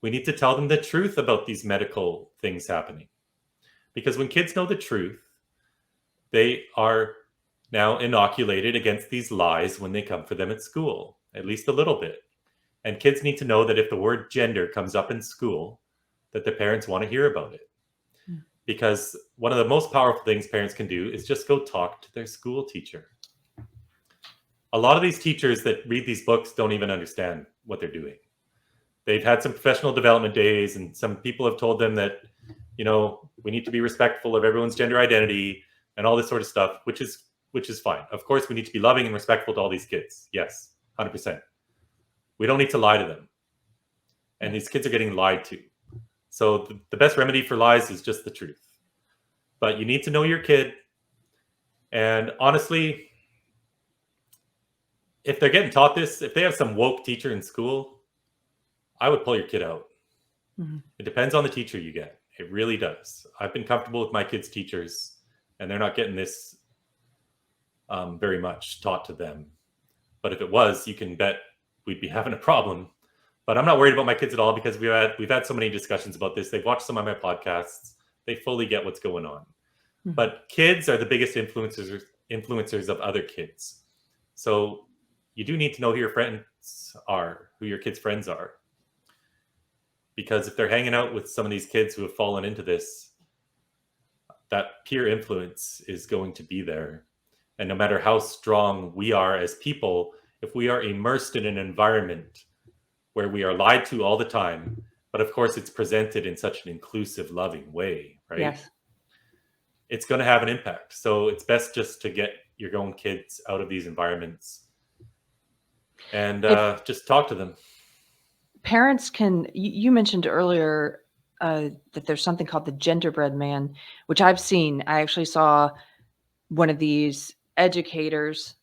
We need to tell them the truth about these medical things happening. Because when kids know the truth, they are now inoculated against these lies when they come for them at school, at least a little bit. And kids need to know that if the word gender comes up in school, that the parents want to hear about it. Because one of the most powerful things parents can do is just go talk to their school teacher. A lot of these teachers that read these books don't even understand what they're doing. They've had some professional development days, and some people have told them that, we need to be respectful of everyone's gender identity and all this sort of stuff, which is fine. Of course, we need to be loving and respectful to all these kids. Yes, 100%. We don't need to lie to them. And these kids are getting lied to. So the best remedy for lies is just the truth. But you need to know your kid. And honestly, if they're getting taught this, if they have some woke teacher in school, I would pull your kid out. It depends on the teacher you get. It really does. I've been comfortable with my kids' teachers, and they're not getting this very much taught to them. But if it was, you can bet we'd be having a problem. But I'm not worried about my kids at all, because we've had so many discussions about this. They've watched some of my podcasts. They fully get what's going on. But kids are the biggest influencers of other kids. So you do need to know who your friends are, who your kids' friends are. Because if they're hanging out with some of these kids who have fallen into this, that peer influence is going to be there. And no matter how strong we are as people, if we are immersed in an environment where we are lied to all the time, but of course it's presented in such an inclusive, loving way, right? Yes. It's going to have an impact. So it's best just to get your own kids out of these environments and just talk to them. Parents can, you mentioned earlier that there's something called the genderbread man, which I've seen. I actually saw one of these educators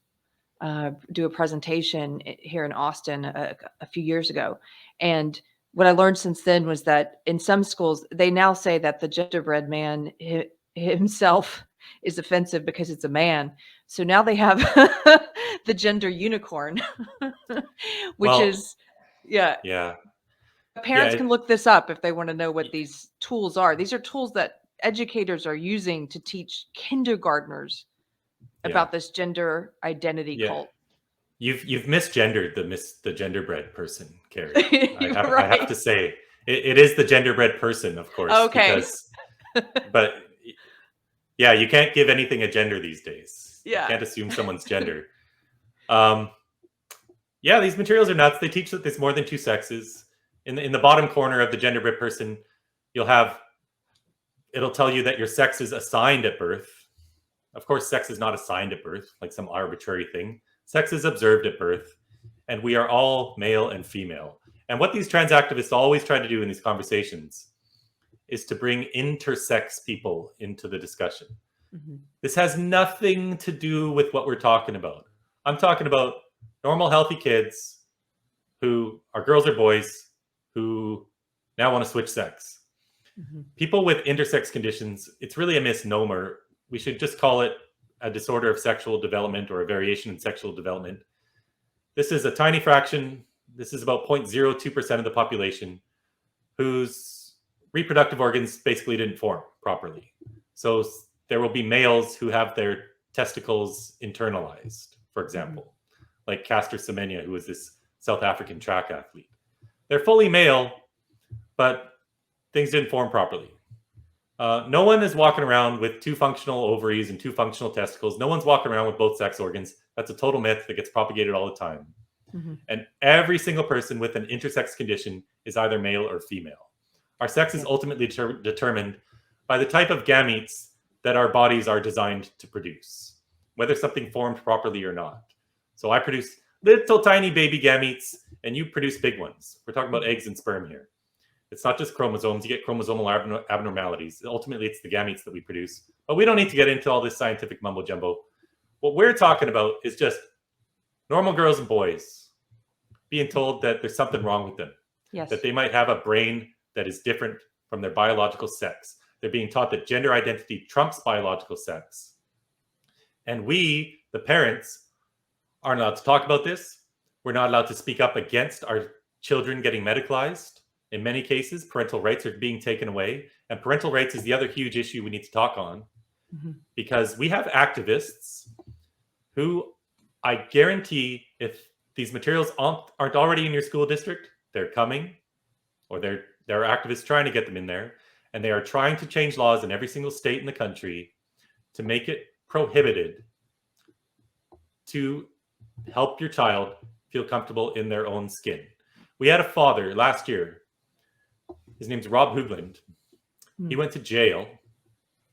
do a presentation here in Austin a few years ago. And what I learned since then was that in some schools, they now say that the genderbread man himself is offensive because it's a man. So now they have the gender unicorn, which is, yeah. Parents can look this up if they want to know what these tools are. These are tools that educators are using to teach kindergartners about this gender identity cult. You've misgendered the genderbread person, Carrie. Right. I have to say, it is the genderbread person, of course. Okay. But yeah, you can't give anything a gender these days. Yeah. You can't assume someone's gender. Yeah, these materials are nuts. They teach that there's more than two sexes. In the bottom corner of the genderbread person, it'll tell you that your sex is assigned at birth. Of course, sex is not assigned at birth, like some arbitrary thing. Sex is observed at birth, and we are all male and female. And what these trans activists always try to do in these conversations is to bring intersex people into the discussion. Mm-hmm. This has nothing to do with what we're talking about. I'm talking about normal, healthy kids who are girls or boys who now want to switch sex. Mm-hmm. People with intersex conditions, it's really a misnomer. We should just call it a disorder of sexual development or a variation in sexual development. This is a tiny fraction. This is about 0.02% of the population whose reproductive organs basically didn't form properly. So there will be males who have their testicles internalized, for example, like Caster Semenya, who was this South African track athlete. They're fully male, but things didn't form properly. No one is walking around with two functional ovaries and two functional testicles. No one's walking around with both sex organs. That's a total myth that gets propagated all the time. Mm-hmm. And every single person with an intersex condition is either male or female. Our sex is ultimately determined by the type of gametes that our bodies are designed to produce, whether something formed properly or not. So I produce little tiny baby gametes, and you produce big ones. We're talking about eggs and sperm here. It's not just chromosomes. You get chromosomal abnormalities. Ultimately, it's the gametes that we produce. But we don't need to get into all this scientific mumbo jumbo. What we're talking about is just normal girls and boys being told that there's something wrong with them. Yes. That they might have a brain that is different from their biological sex. They're being taught that gender identity trumps biological sex. And we, the parents, aren't allowed to talk about this. We're not allowed to speak up against our children getting medicalized. In many cases, parental rights are being taken away. And parental rights is the other huge issue we need to talk on. Mm-hmm. Because we have activists who, I guarantee, if these materials aren't already in your school district, they're coming, or there are activists trying to get them in there. And they are trying to change laws in every single state in the country to make it prohibited to help your child feel comfortable in their own skin. We had a father last year. His name's Rob Hoogland. He went to jail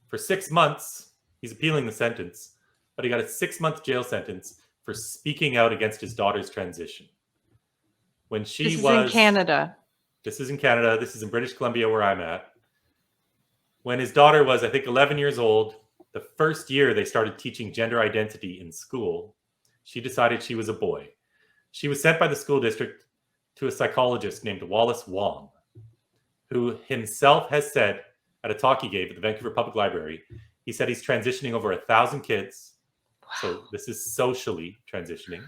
for 6 months. He's appealing the sentence, but he got a 6-month jail sentence for speaking out against his daughter's transition. When she This is in Canada. This is in Canada. This is in British Columbia, where I'm at. When his daughter was, I think, 11 years old, the first year they started teaching gender identity in school, she decided she was a boy. She was sent by the school district to a psychologist named Wallace Wong, who himself has said at a talk he gave at the Vancouver Public Library, he said he's transitioning over 1,000 kids. Wow. So this is socially transitioning.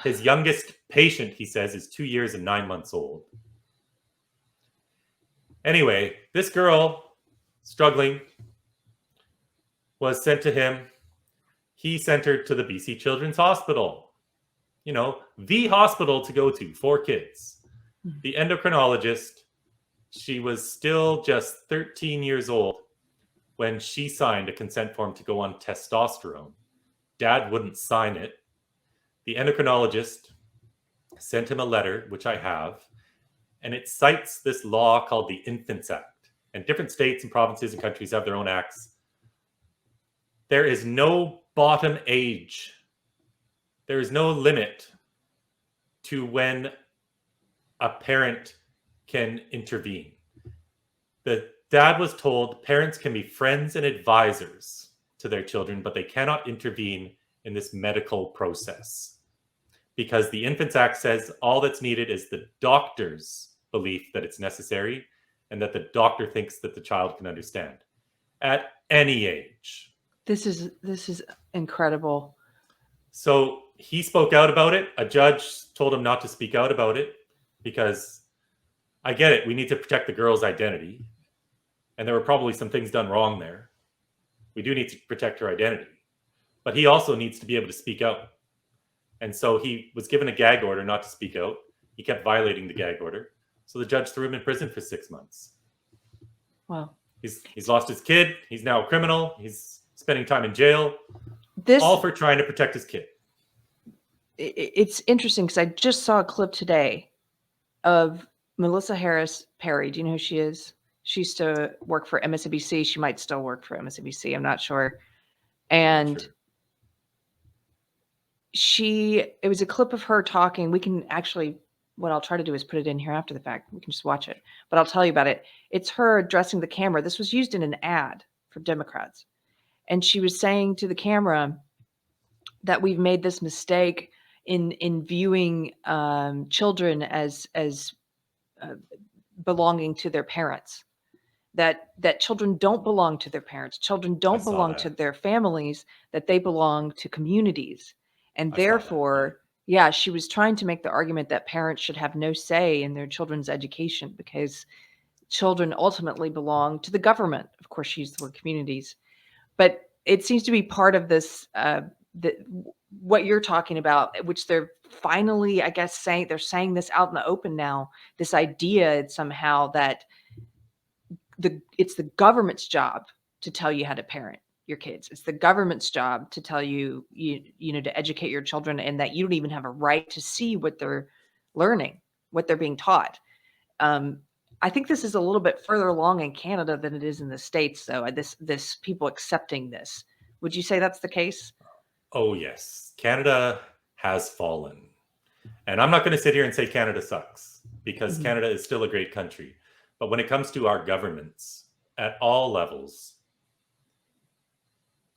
His youngest patient, he says, is 2 years and 9 months old. Anyway, this girl, struggling, was sent to him. He sent her to the BC Children's Hospital, the hospital to go to for kids. The endocrinologist, she was still just 13 years old when she signed a consent form to go on testosterone. Dad wouldn't sign it. The endocrinologist sent him a letter, which I have, and it cites this law called the Infants Act. And different states and provinces and countries have their own acts. There is no bottom age. There is no limit to when a parent can intervene. The dad was told parents can be friends and advisors to their children, but they cannot intervene in this medical process. Because the Infants Act says all that's needed is the doctor's belief that it's necessary and that the doctor thinks that the child can understand at any age. This is incredible. So he spoke out about it. A judge told him not to speak out about it because I get it. We need to protect the girl's identity. And there were probably some things done wrong there. We do need to protect her identity. But he also needs to be able to speak out. And so he was given a gag order not to speak out. He kept violating the gag order. So the judge threw him in prison for 6 months. Wow. He's lost his kid. He's now a criminal. He's spending time in jail. All for trying to protect his kid. It's interesting because I just saw a clip today of Melissa Harris Perry. Do you know who she is? She used to work for MSNBC. She might still work for MSNBC. I'm not sure. And it was a clip of her talking. We can actually, what I'll try to do is put it in here after the fact. We can just watch it. But I'll tell you about it. It's her addressing the camera. This was used in an ad for Democrats. And she was saying to the camera that we've made this mistake in viewing children as belonging to their parents. That children don't belong to their parents. Children don't belong to their families, that they belong to communities. And therefore, she was trying to make the argument that parents should have no say in their children's education because children ultimately belong to the government. Of course, she used the word communities. But it seems to be part of this, what you're talking about, which they're finally, I guess, they're saying this out in the open now, this idea somehow that it's the government's job to tell you how to parent your kids. It's the government's job to tell you, to educate your children, and that you don't even have a right to see what they're learning, what they're being taught. I think this is a little bit further along in Canada than it is in the States, though. This people accepting this. Would you say that's the case? Oh, yes. Canada has fallen. And I'm not going to sit here and say Canada sucks, because Canada is still a great country. But when it comes to our governments at all levels,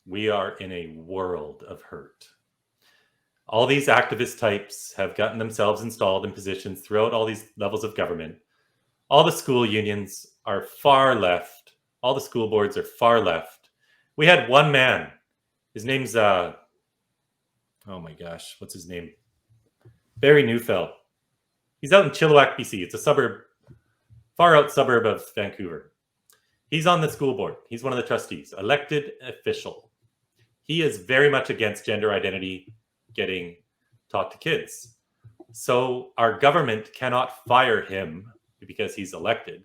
we are in a world of hurt. All these activist types have gotten themselves installed in positions throughout all these levels of government. All the school unions are far left. All the school boards are far left. We had one man. His name's, oh my gosh, what's his name? Barry Neufeld. He's out in Chilliwack, BC. It's a suburb, far out suburb of Vancouver. He's on the school board. He's one of the trustees, elected official. He is very much against gender identity getting taught to kids. So our government cannot fire him because he's elected.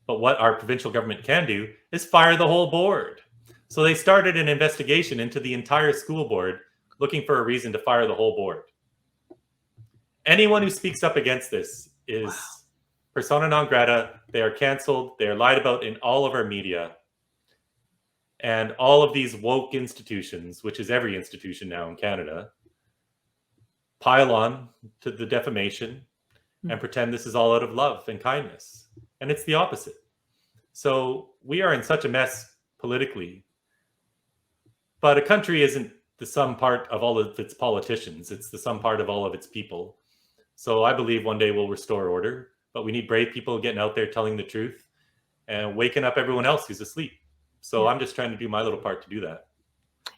But what our provincial government can do is fire the whole board. So they started an investigation into the entire school board, looking for a reason to fire the whole board. Anyone who speaks up against this is persona non grata. They are canceled. They are lied about in all of our media. And all of these woke institutions, which is every institution now in Canada, pile on to the defamation and pretend this is all out of love and kindness. And it's the opposite. So we are in such a mess politically. But a country isn't the sum part of all of its politicians. It's the sum part of all of its people. So I believe one day we'll restore order. But we need brave people getting out there telling the truth and waking up everyone else who's asleep. So I'm just trying to do my little part to do that.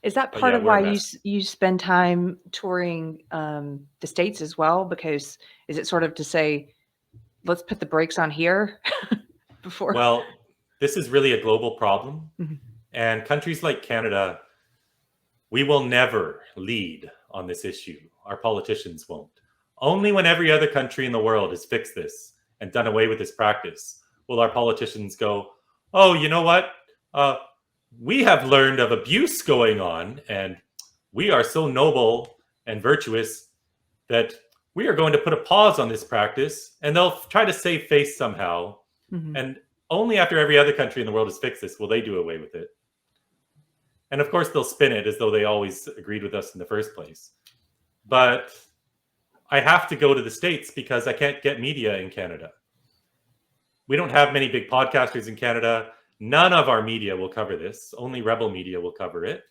Is that part of why you spend time touring the States as well? Because is it sort of to say, let's put the brakes on here before? Well, this is really a global problem. And countries like Canada, we will never lead on this issue. Our politicians won't. Only when every other country in the world has fixed this and done away with this practice will our politicians go, oh, you know what? We have learned of abuse going on, and we are so noble and virtuous that we are going to put a pause on this practice, and they'll try to save face somehow. Mhm. And only after every other country in the world has fixed this will they do away with it. And of course, they'll spin it as though they always agreed with us in the first place. But I have to go to the States because I can't get media in Canada. We don't have many big podcasters in Canada. None of our media will cover this. Only Rebel Media will cover it.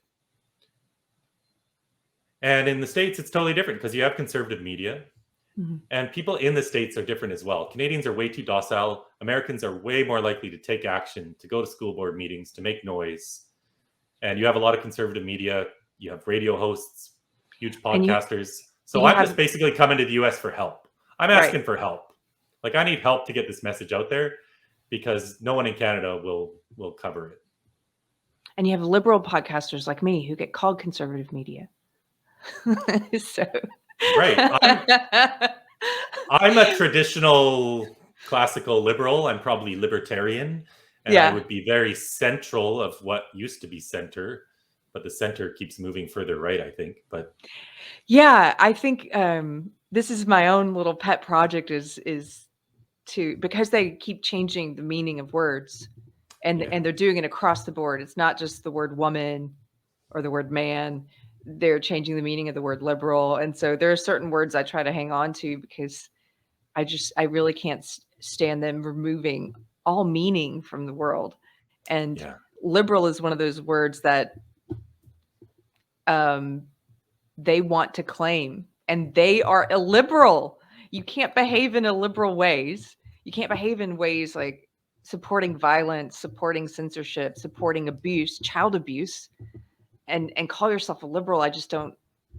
And in the States, it's totally different because you have conservative media. Mhm. And people in the States are different as well. Canadians are way too docile. Americans are way more likely to take action, to go to school board meetings, to make noise. And you have a lot of conservative media. You have radio hosts, huge And podcasters. So you I'm have just basically coming to the US for help. I'm right. asking for help. Like, I need help to get this message out there because no one in Canada will cover it. And you have liberal podcasters like me who get called conservative media. So Right. I'm a traditional classical liberal. I'm probably libertarian. And I yeah. would be very central of what used to be center. But the center keeps moving further right, I think. But Yeah, I think this is my own little pet project is to, because they keep changing the meaning of words and yeah. they're doing it across the board. It's not just the word woman or the word man. They're changing the meaning of the word liberal. And so there are certain words I try to hang on to because I really can't stand them removing all meaning from the world. And Yeah. liberal is one of those words that they want to claim, and they are illiberal. You can't behave in illiberal ways. You can't behave in ways like supporting violence, supporting censorship, supporting abuse, child abuse, and call yourself a liberal. I just don't.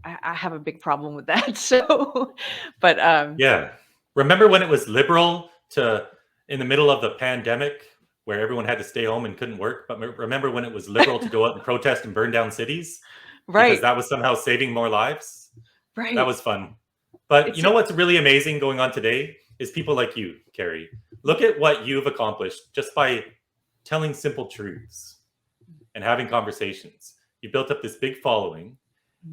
I have a big problem with that. So, but Yeah. Remember when it was liberal to, in the middle of the pandemic, where everyone had to stay home and couldn't work? But remember when it was liberal to go out and protest and burn down cities? Because right, that was somehow saving more lives? That right. was fun. But It's you know what's really amazing going on today is people like you, Carrie. Look at what you've accomplished just by telling simple truths and having conversations. You built up this big following,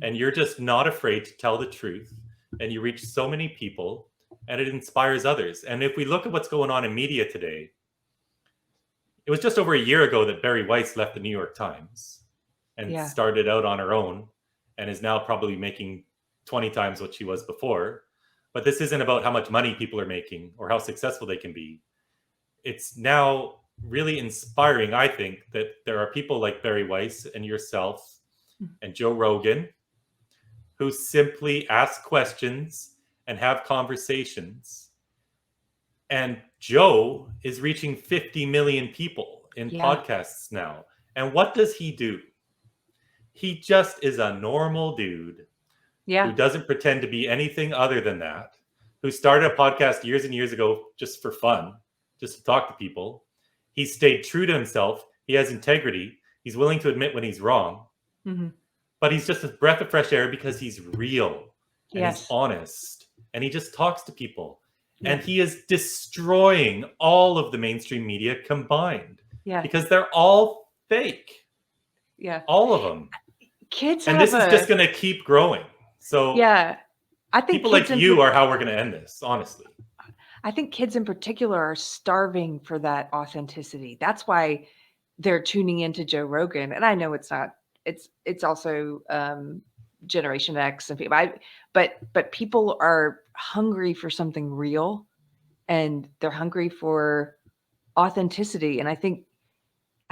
and you're just not afraid to tell the truth, and you reach so many people, and it inspires others. And if we look at what's going on in media today, it was just over a year ago that Barry Weiss left the New York Times and yeah, started out on her own and is now probably making 20 times what she was before. But this isn't about how much money people are making or how successful they can be. It's now really inspiring, I think, that there are people like Barry Weiss and yourself and Joe Rogan who simply ask questions and have conversations. And Joe is reaching 50 million people in yeah, podcasts now. And what does he do? He just is a normal dude who yeah, doesn't pretend to be anything other than that, who started a podcast years and years ago just for fun, just to talk to people. He stayed true to himself. He has integrity. He's willing to admit when he's wrong. hmm But he's just a breath of fresh air because he's real and he's yes, honest and he just talks to people. yeah, And he is destroying all of the mainstream media combined yeah, because they're all fake, yeah. all of them. Kids And have this is just going to keep growing. So yeah. I think people like you are how we're going to end this, honestly. I think kids in particular are starving for that authenticity. That's why they're tuning into Joe Rogan. And I know it's not. It's also Generation X and people. But people are hungry for something real, and they're hungry for authenticity. And I think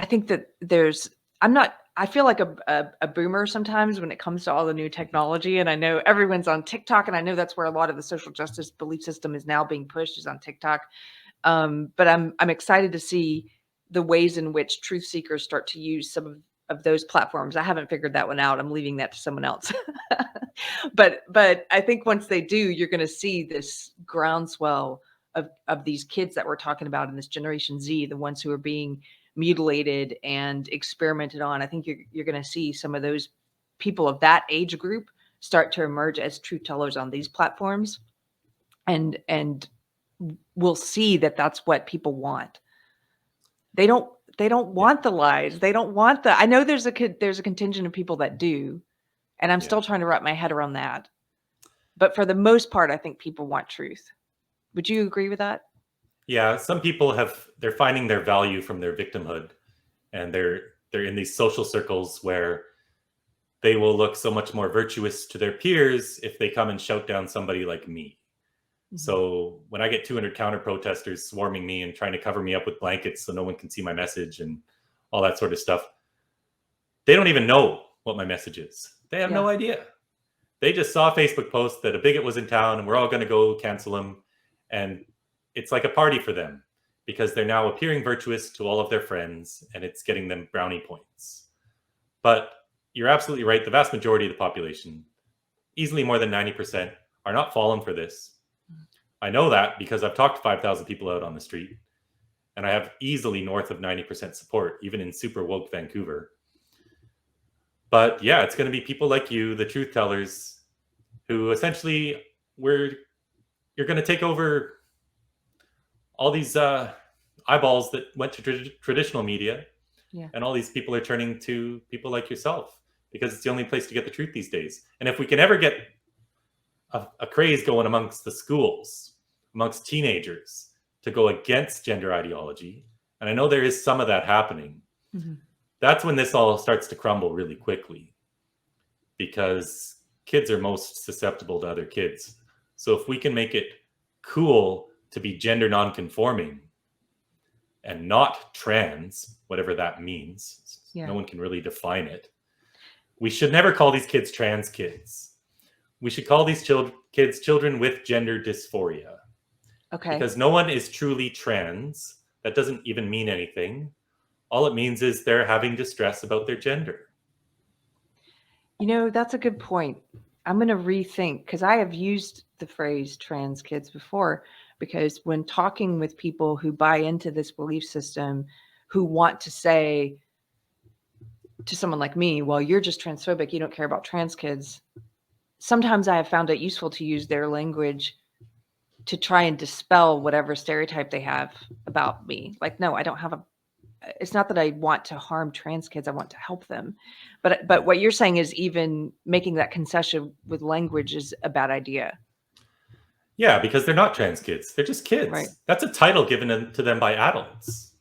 that there's. I'm not. I feel like a boomer sometimes when it comes to all the new technology. And I know everyone's on TikTok, and I know that's where a lot of the social justice belief system is now being pushed, is on TikTok. But I'm excited to see the ways in which truth seekers start to use some of those platforms. I haven't figured that one out. I'm leaving that to someone else. but I think once they do, you're going to see this groundswell of these kids that we're talking about in this Generation Z, the ones who are being mutilated and experimented on. I think you're going to see some of those people of that age group start to emerge as truth tellers on these platforms, and we'll see that that's what people want. They don't want the lies. They don't want the. I know there's a contingent of people that do, and I'm still trying to wrap my head around that. But for the most part, I think people want truth. Would you agree with that? Yeah, some people they're finding their value from their victimhood, and they're in these social circles where they will look so much more virtuous to their peers if they come and shout down somebody like me. Mm-hmm. So when I get 200 counter protesters swarming me and trying to cover me up with blankets so no one can see my message and all that sort of stuff, they don't even know what my message is. They have no idea. They just saw a Facebook post that a bigot was in town and we're all going to go cancel him. And it's like a party for them because they're now appearing virtuous to all of their friends and it's getting them brownie points. But you're absolutely right. The vast majority of the population, easily more than 90%, are not falling for this. I know that because I've talked to 5,000 people out on the street, and I have easily north of 90% support, even in super woke Vancouver. But yeah, it's going to be people like you, the truth tellers, who essentially you're going to take over all these eyeballs that went to traditional media. Yeah. And all these people are turning to people like yourself because it's the only place to get the truth these days. And if we can ever get a craze going amongst the schools, amongst teenagers, to go against gender ideology, and I know there is some of that happening, that's when this all starts to crumble really quickly because kids are most susceptible to other kids. So if we can make it cool to be gender non-conforming and not trans, whatever that means, no one can really define it. We should never call these kids trans kids. We should call these kids children with gender dysphoria. Okay. Because no one is truly trans. That doesn't even mean anything. All it means is they're having distress about their gender. You know, that's a good point. I'm going to rethink because I have used the phrase trans kids before, because when talking with people who buy into this belief system, who want to say to someone like me, well, you're just transphobic, you don't care about trans kids. Sometimes I have found it useful to use their language to try and dispel whatever stereotype they have about me. Like, no, I don't have it's not that I want to harm trans kids. I want to help them. But what you're saying is even making that concession with language is a bad idea. Yeah, because they're not trans kids. They're just kids. Right. That's a title given to them by adults.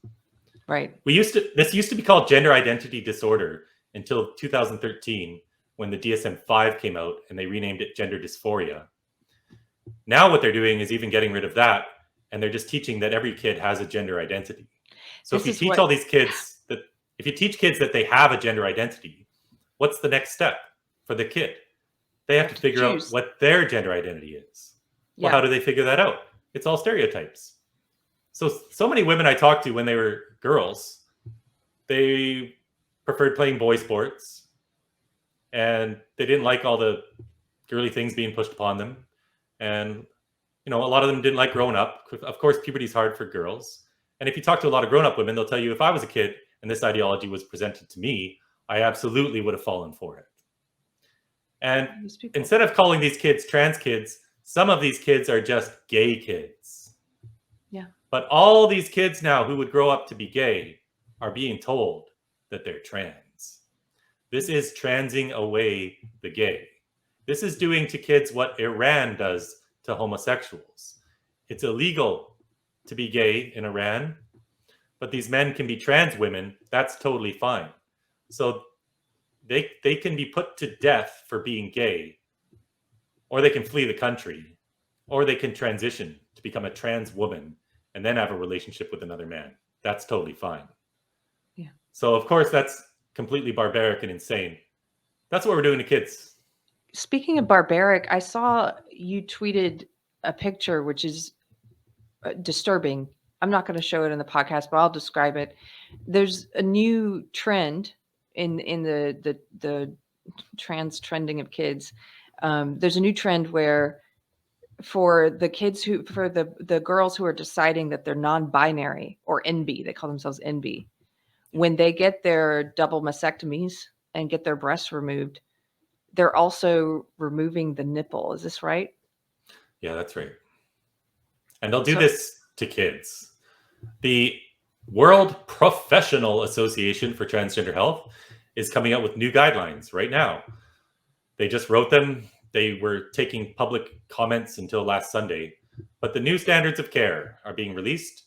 Right. This used to be called gender identity disorder until 2013 when the DSM-5 came out and they renamed it gender dysphoria. Now what they're doing is even getting rid of that, and they're just teaching that every kid has a gender identity. So if you teach all these kids if you teach kids that they have a gender identity, what's the next step for the kid? They have to figure out what their gender identity is. Yeah. Well, how do they figure that out? It's all stereotypes. So many women I talked to when they were girls, they preferred playing boy sports, and they didn't like all the girly things being pushed upon them. And, a lot of them didn't like growing up. Of course, puberty is hard for girls. And if you talk to a lot of grown-up women, they'll tell you, if I was a kid and this ideology was presented to me, I absolutely would have fallen for it. And instead of calling these kids trans kids, some of these kids are just gay kids. Yeah. But all these kids now who would grow up to be gay are being told that they're trans. This is transing away the gay. This is doing to kids what Iran does to homosexuals. It's illegal to be gay in Iran, but these men can be trans women. That's totally fine. So they can be put to death for being gay, or they can flee the country, or they can transition to become a trans woman and then have a relationship with another man. That's totally fine. Yeah. So of course that's completely barbaric and insane. That's what we're doing to kids. Speaking of barbaric, I saw you tweeted a picture which is disturbing. I'm not going to show it in the podcast, but I'll describe it. There's a new trend in the trans trending of kids. There's a new trend where for the girls who are deciding that they're non-binary or NB, they call themselves NB, when they get their double mastectomies and get their breasts removed, they're also removing the nipple. Is this right? Yeah, that's right. And they'll do So, this to kids. The World Professional Association for Transgender Health is coming out with new guidelines right now. They just wrote them. They were taking public comments until last Sunday. But the new standards of care are being released,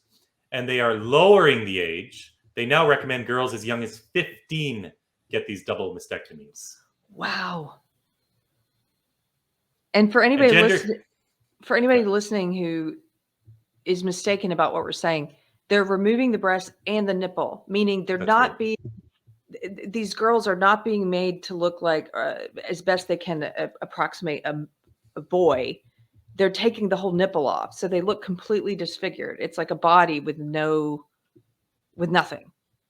and they are lowering the age. They now recommend girls as young as 15 get these double mastectomies. wow. And for And anybody gender, listening who is mistaken about what we're saying, they're removing the breast and the nipple, meaning they're that's not right. being these girls are not being made to look like as best they can approximate a boy. They're taking the whole nipple off, so they look completely disfigured. It's like a body with nothing,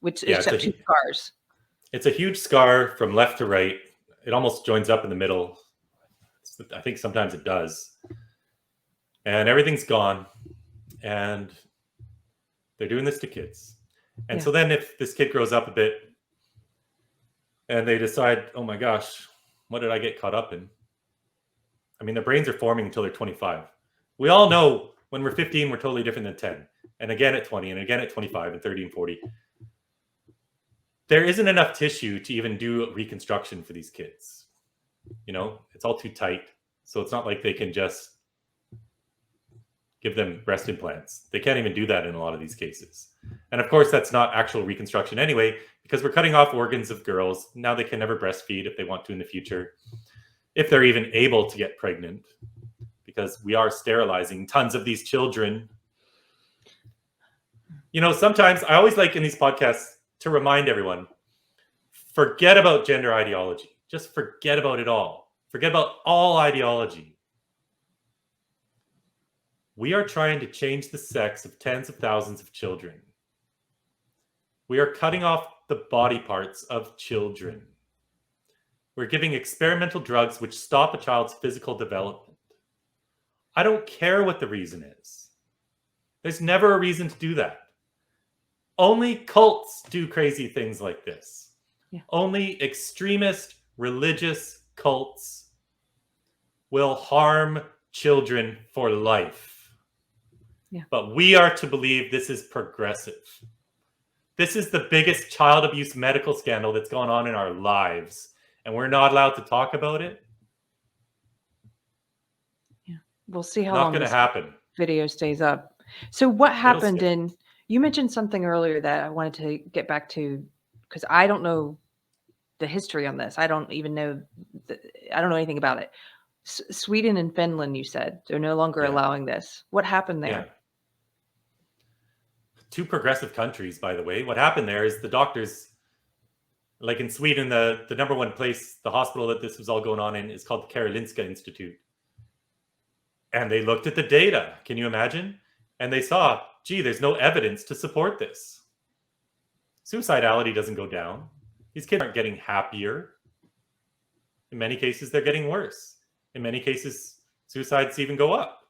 which Yeah, except two scars. it's a huge scar from left to right. It almost joins up in the middle. I think sometimes it does. And everything's gone. And they're doing this to kids. And Yeah. so then if this kid grows up a bit and they decide, oh my gosh, what did I get caught up in? I mean, their brains are forming until they're 25. We all know when we're 15, we're totally different than 10. And again at 20, and again at 25, and 30, and 40. There isn't enough tissue to even do reconstruction for these kids. You know, it's all too tight. So it's not like they can just give them breast implants. They can't even do that in a lot of these cases. And of course, that's not actual reconstruction anyway, because we're cutting off organs of girls. Now they can never breastfeed if they want to in the future, if they're even able to get pregnant, because we are sterilizing tons of these children. You know, sometimes I always like in these podcasts to remind everyone, forget about gender ideology. Just forget about it all. Forget about all ideology. We are trying to change the sex of tens of thousands of children. We are cutting off the body parts of children. We're giving experimental drugs which stop a child's physical development. I don't care what the reason is. There's never a reason to do that. Only cults do crazy things like this. Yeah. Only extremist religious cults will harm children for life. Yeah. But we are to believe this is progressive. This is the biggest child abuse medical scandal that's gone on in our lives, and we're not allowed to talk about it. Yeah. We'll see how Not long going to this happen. video stays up. So what happened you mentioned something earlier that I wanted to get back to, because I don't know the history on this. I don't even know. I don't know anything about it. Sweden and Finland, you said, they're no longer allowing this. What happened there? Yeah. Two progressive countries, by the way. What happened there is the doctors, like in Sweden, the number one place, the hospital that this was all going on in is called the Karolinska Institute. And they looked at the data. Can you imagine? And they saw, gee, there's no evidence to support this. Suicidality doesn't go down. These kids aren't getting happier. In many cases, they're getting worse. In many cases, suicides even go up.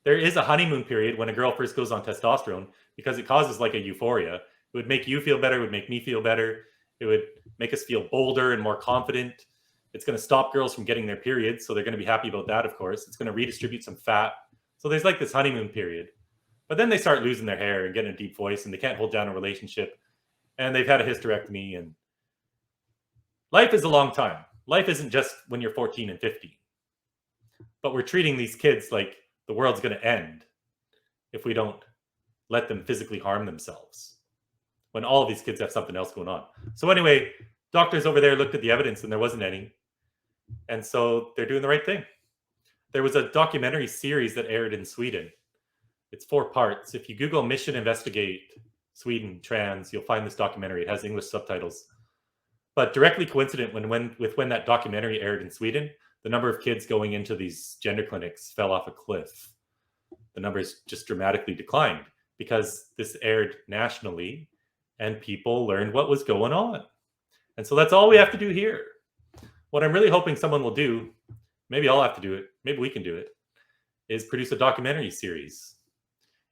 There is a honeymoon period when a girl first goes on testosterone because it causes like a euphoria. It would make you feel better. It would make me feel better. It would make us feel bolder and more confident. It's going to stop girls from getting their periods. So they're going to be happy about that, of course. It's going to redistribute some fat. So there's like this honeymoon period. But then they start losing their hair and getting a deep voice and they can't hold down a relationship. And they've had a hysterectomy. And life is a long time. Life isn't just when you're 14 and 15. But we're treating these kids like the world's going to end if we don't let them physically harm themselves when all of these kids have something else going on. So anyway, doctors over there looked at the evidence and there wasn't any. And so they're doing the right thing. There was a documentary series that aired in Sweden. It's 4 parts. If you Google Mission Investigate Sweden Trans, you'll find this documentary. It has English subtitles. But directly coincident with when that documentary aired in Sweden, the number of kids going into these gender clinics fell off a cliff. The numbers just dramatically declined because this aired nationally and people learned what was going on. And so that's all we have to do here. What I'm really hoping someone will do, maybe I'll have to do it, maybe we can do it, is produce a documentary series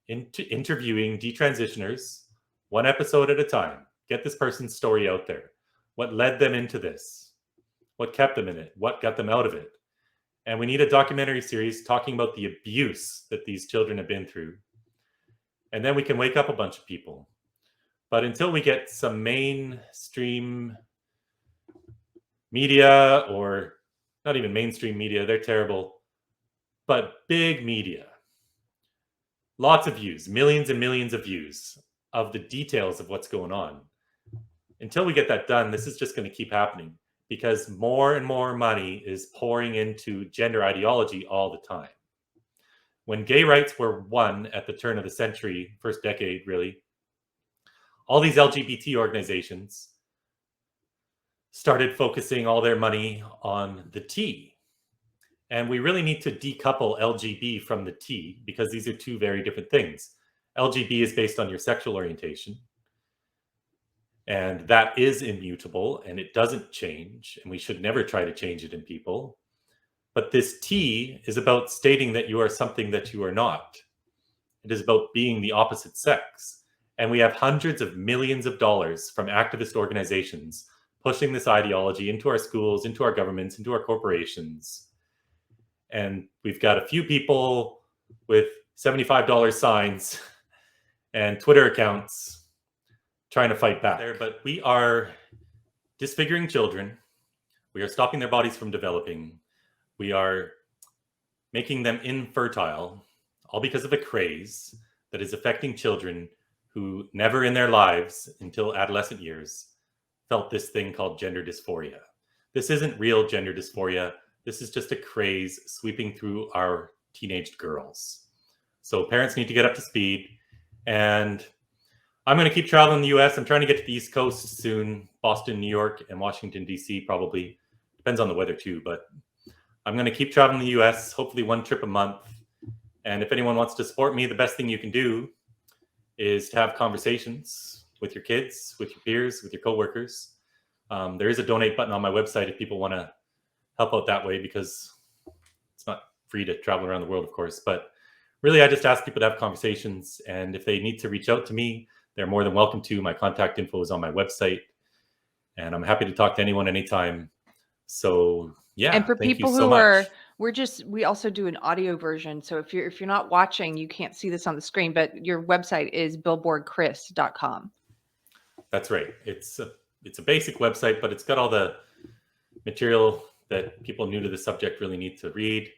interviewing detransitioners one episode at a time. Get this person's story out there. What led them into this? What kept them in it? What got them out of it? And we need a documentary series talking about the abuse that these children have been through. And then we can wake up a bunch of people. But until we get some mainstream media, or not even mainstream media, they're terrible, but big media, lots of views, millions and millions of views of the details of what's going on. Until we get that done, this is just going to keep happening because more and more money is pouring into gender ideology all the time. When gay rights were won at the turn of the century, first decade really, all these LGBT organizations started focusing all their money on the T. And we really need to decouple LGB from the T because these are two very different things. LGB is based on your sexual orientation. And that is immutable and it doesn't change. And we should never try to change it in people. But this T is about stating that you are something that you are not. It is about being the opposite sex. And we have hundreds of millions of dollars from activist organizations pushing this ideology into our schools, into our governments, into our corporations. And we've got a few people with $75 signs and Twitter accounts trying to fight back there. But we are disfiguring children. We are stopping their bodies from developing. We are making them infertile, all because of a craze that is affecting children who never in their lives until adolescent years felt this thing called gender dysphoria. This isn't real gender dysphoria. This is just a craze sweeping through our teenage girls. So parents need to get up to speed. And I'm going to keep traveling the US. I'm trying to get to the East Coast soon. Boston, New York, and Washington, D.C. probably. Depends on the weather too, but I'm going to keep traveling the US, hopefully one trip a month. And if anyone wants to support me, the best thing you can do is to have conversations with your kids, with your peers, with your coworkers. There is a donate button on my website if people want to help out that way, because it's not free to travel around the world, of course. But really, I just ask people to have conversations. And if they need to reach out to me, they're more than welcome to. My contact info is on my website. And I'm happy to talk to anyone anytime. So yeah, and for thank people you so who much. we also do an audio version. So if you're not watching, you can't see this on the screen, but your website is billboardchris.com. That's right. It's a basic website, but it's got all the material that people new to the subject really need to read.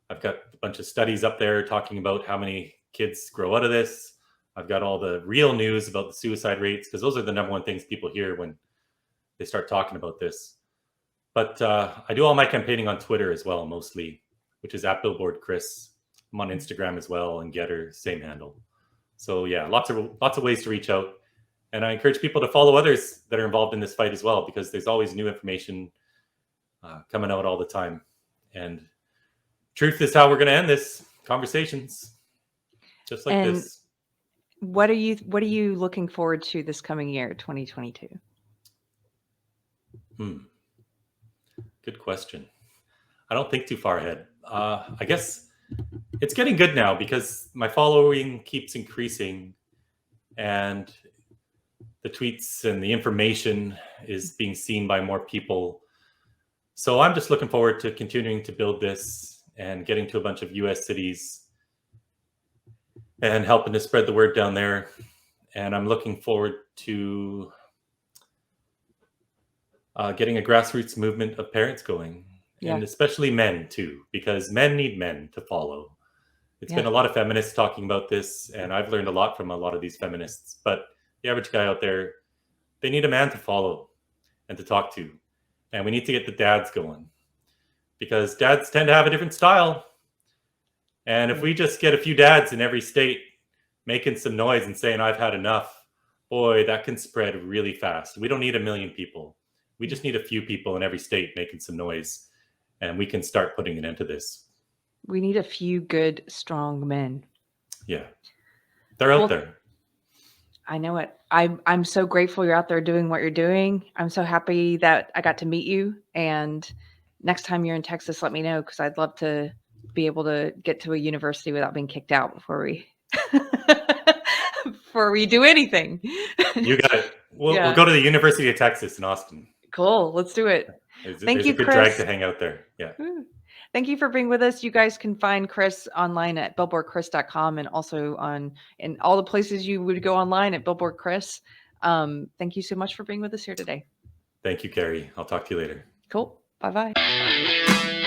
I've got a bunch of studies up there talking about how many kids grow out of this. I've got all the real news about the suicide rates, because those are the number one things people hear when they start talking about this. But I do all my campaigning on Twitter as well, mostly, which is at Billboard Chris. I'm on Instagram as well, and Getter, same handle. So yeah, lots of ways to reach out. And I encourage people to follow others that are involved in this fight as well, because there's always new information coming out all the time. And truth is how we're going to end this. Conversations, just like this. What are you looking forward to this coming year, 2022? Good question. I don't think too far ahead. I guess it's getting good now because my following keeps increasing, and the tweets and the information is being seen by more people. So I'm just looking forward to continuing to build this and getting to a bunch of US cities and helping to spread the word down there. And I'm looking forward to getting a grassroots movement of parents going, and especially men too, because men need men to follow. It's been a lot of feminists talking about this, and I've learned a lot from a lot of these feminists, but the average guy out there, they need a man to follow and to talk to. And we need to get the dads going, because dads tend to have a different style. And if we just get a few dads in every state making some noise and saying, I've had enough, boy, that can spread really fast. We don't need 1 million people. We just need a few people in every state making some noise, and we can start putting an end to this. We need a few good, strong men. Yeah. They're out there. I know it. I'm so grateful you're out there doing what you're doing. I'm so happy that I got to meet you. And next time you're in Texas, let me know, because I'd love to be able to get to a university without being kicked out before we before we do anything. You got it. We'll Yeah. go to the University of Texas in Austin. Cool. Let's do it. Thank There's a you, good drag Chris. to hang out there. Yeah. Woo. Thank you for being with us. You guys can find Chris online at billboardchris.com and also in all the places you would go online at Billboard Chris. Thank you so much for being with us here today. Thank you, Carrie. I'll talk to you later. Cool. Bye-bye.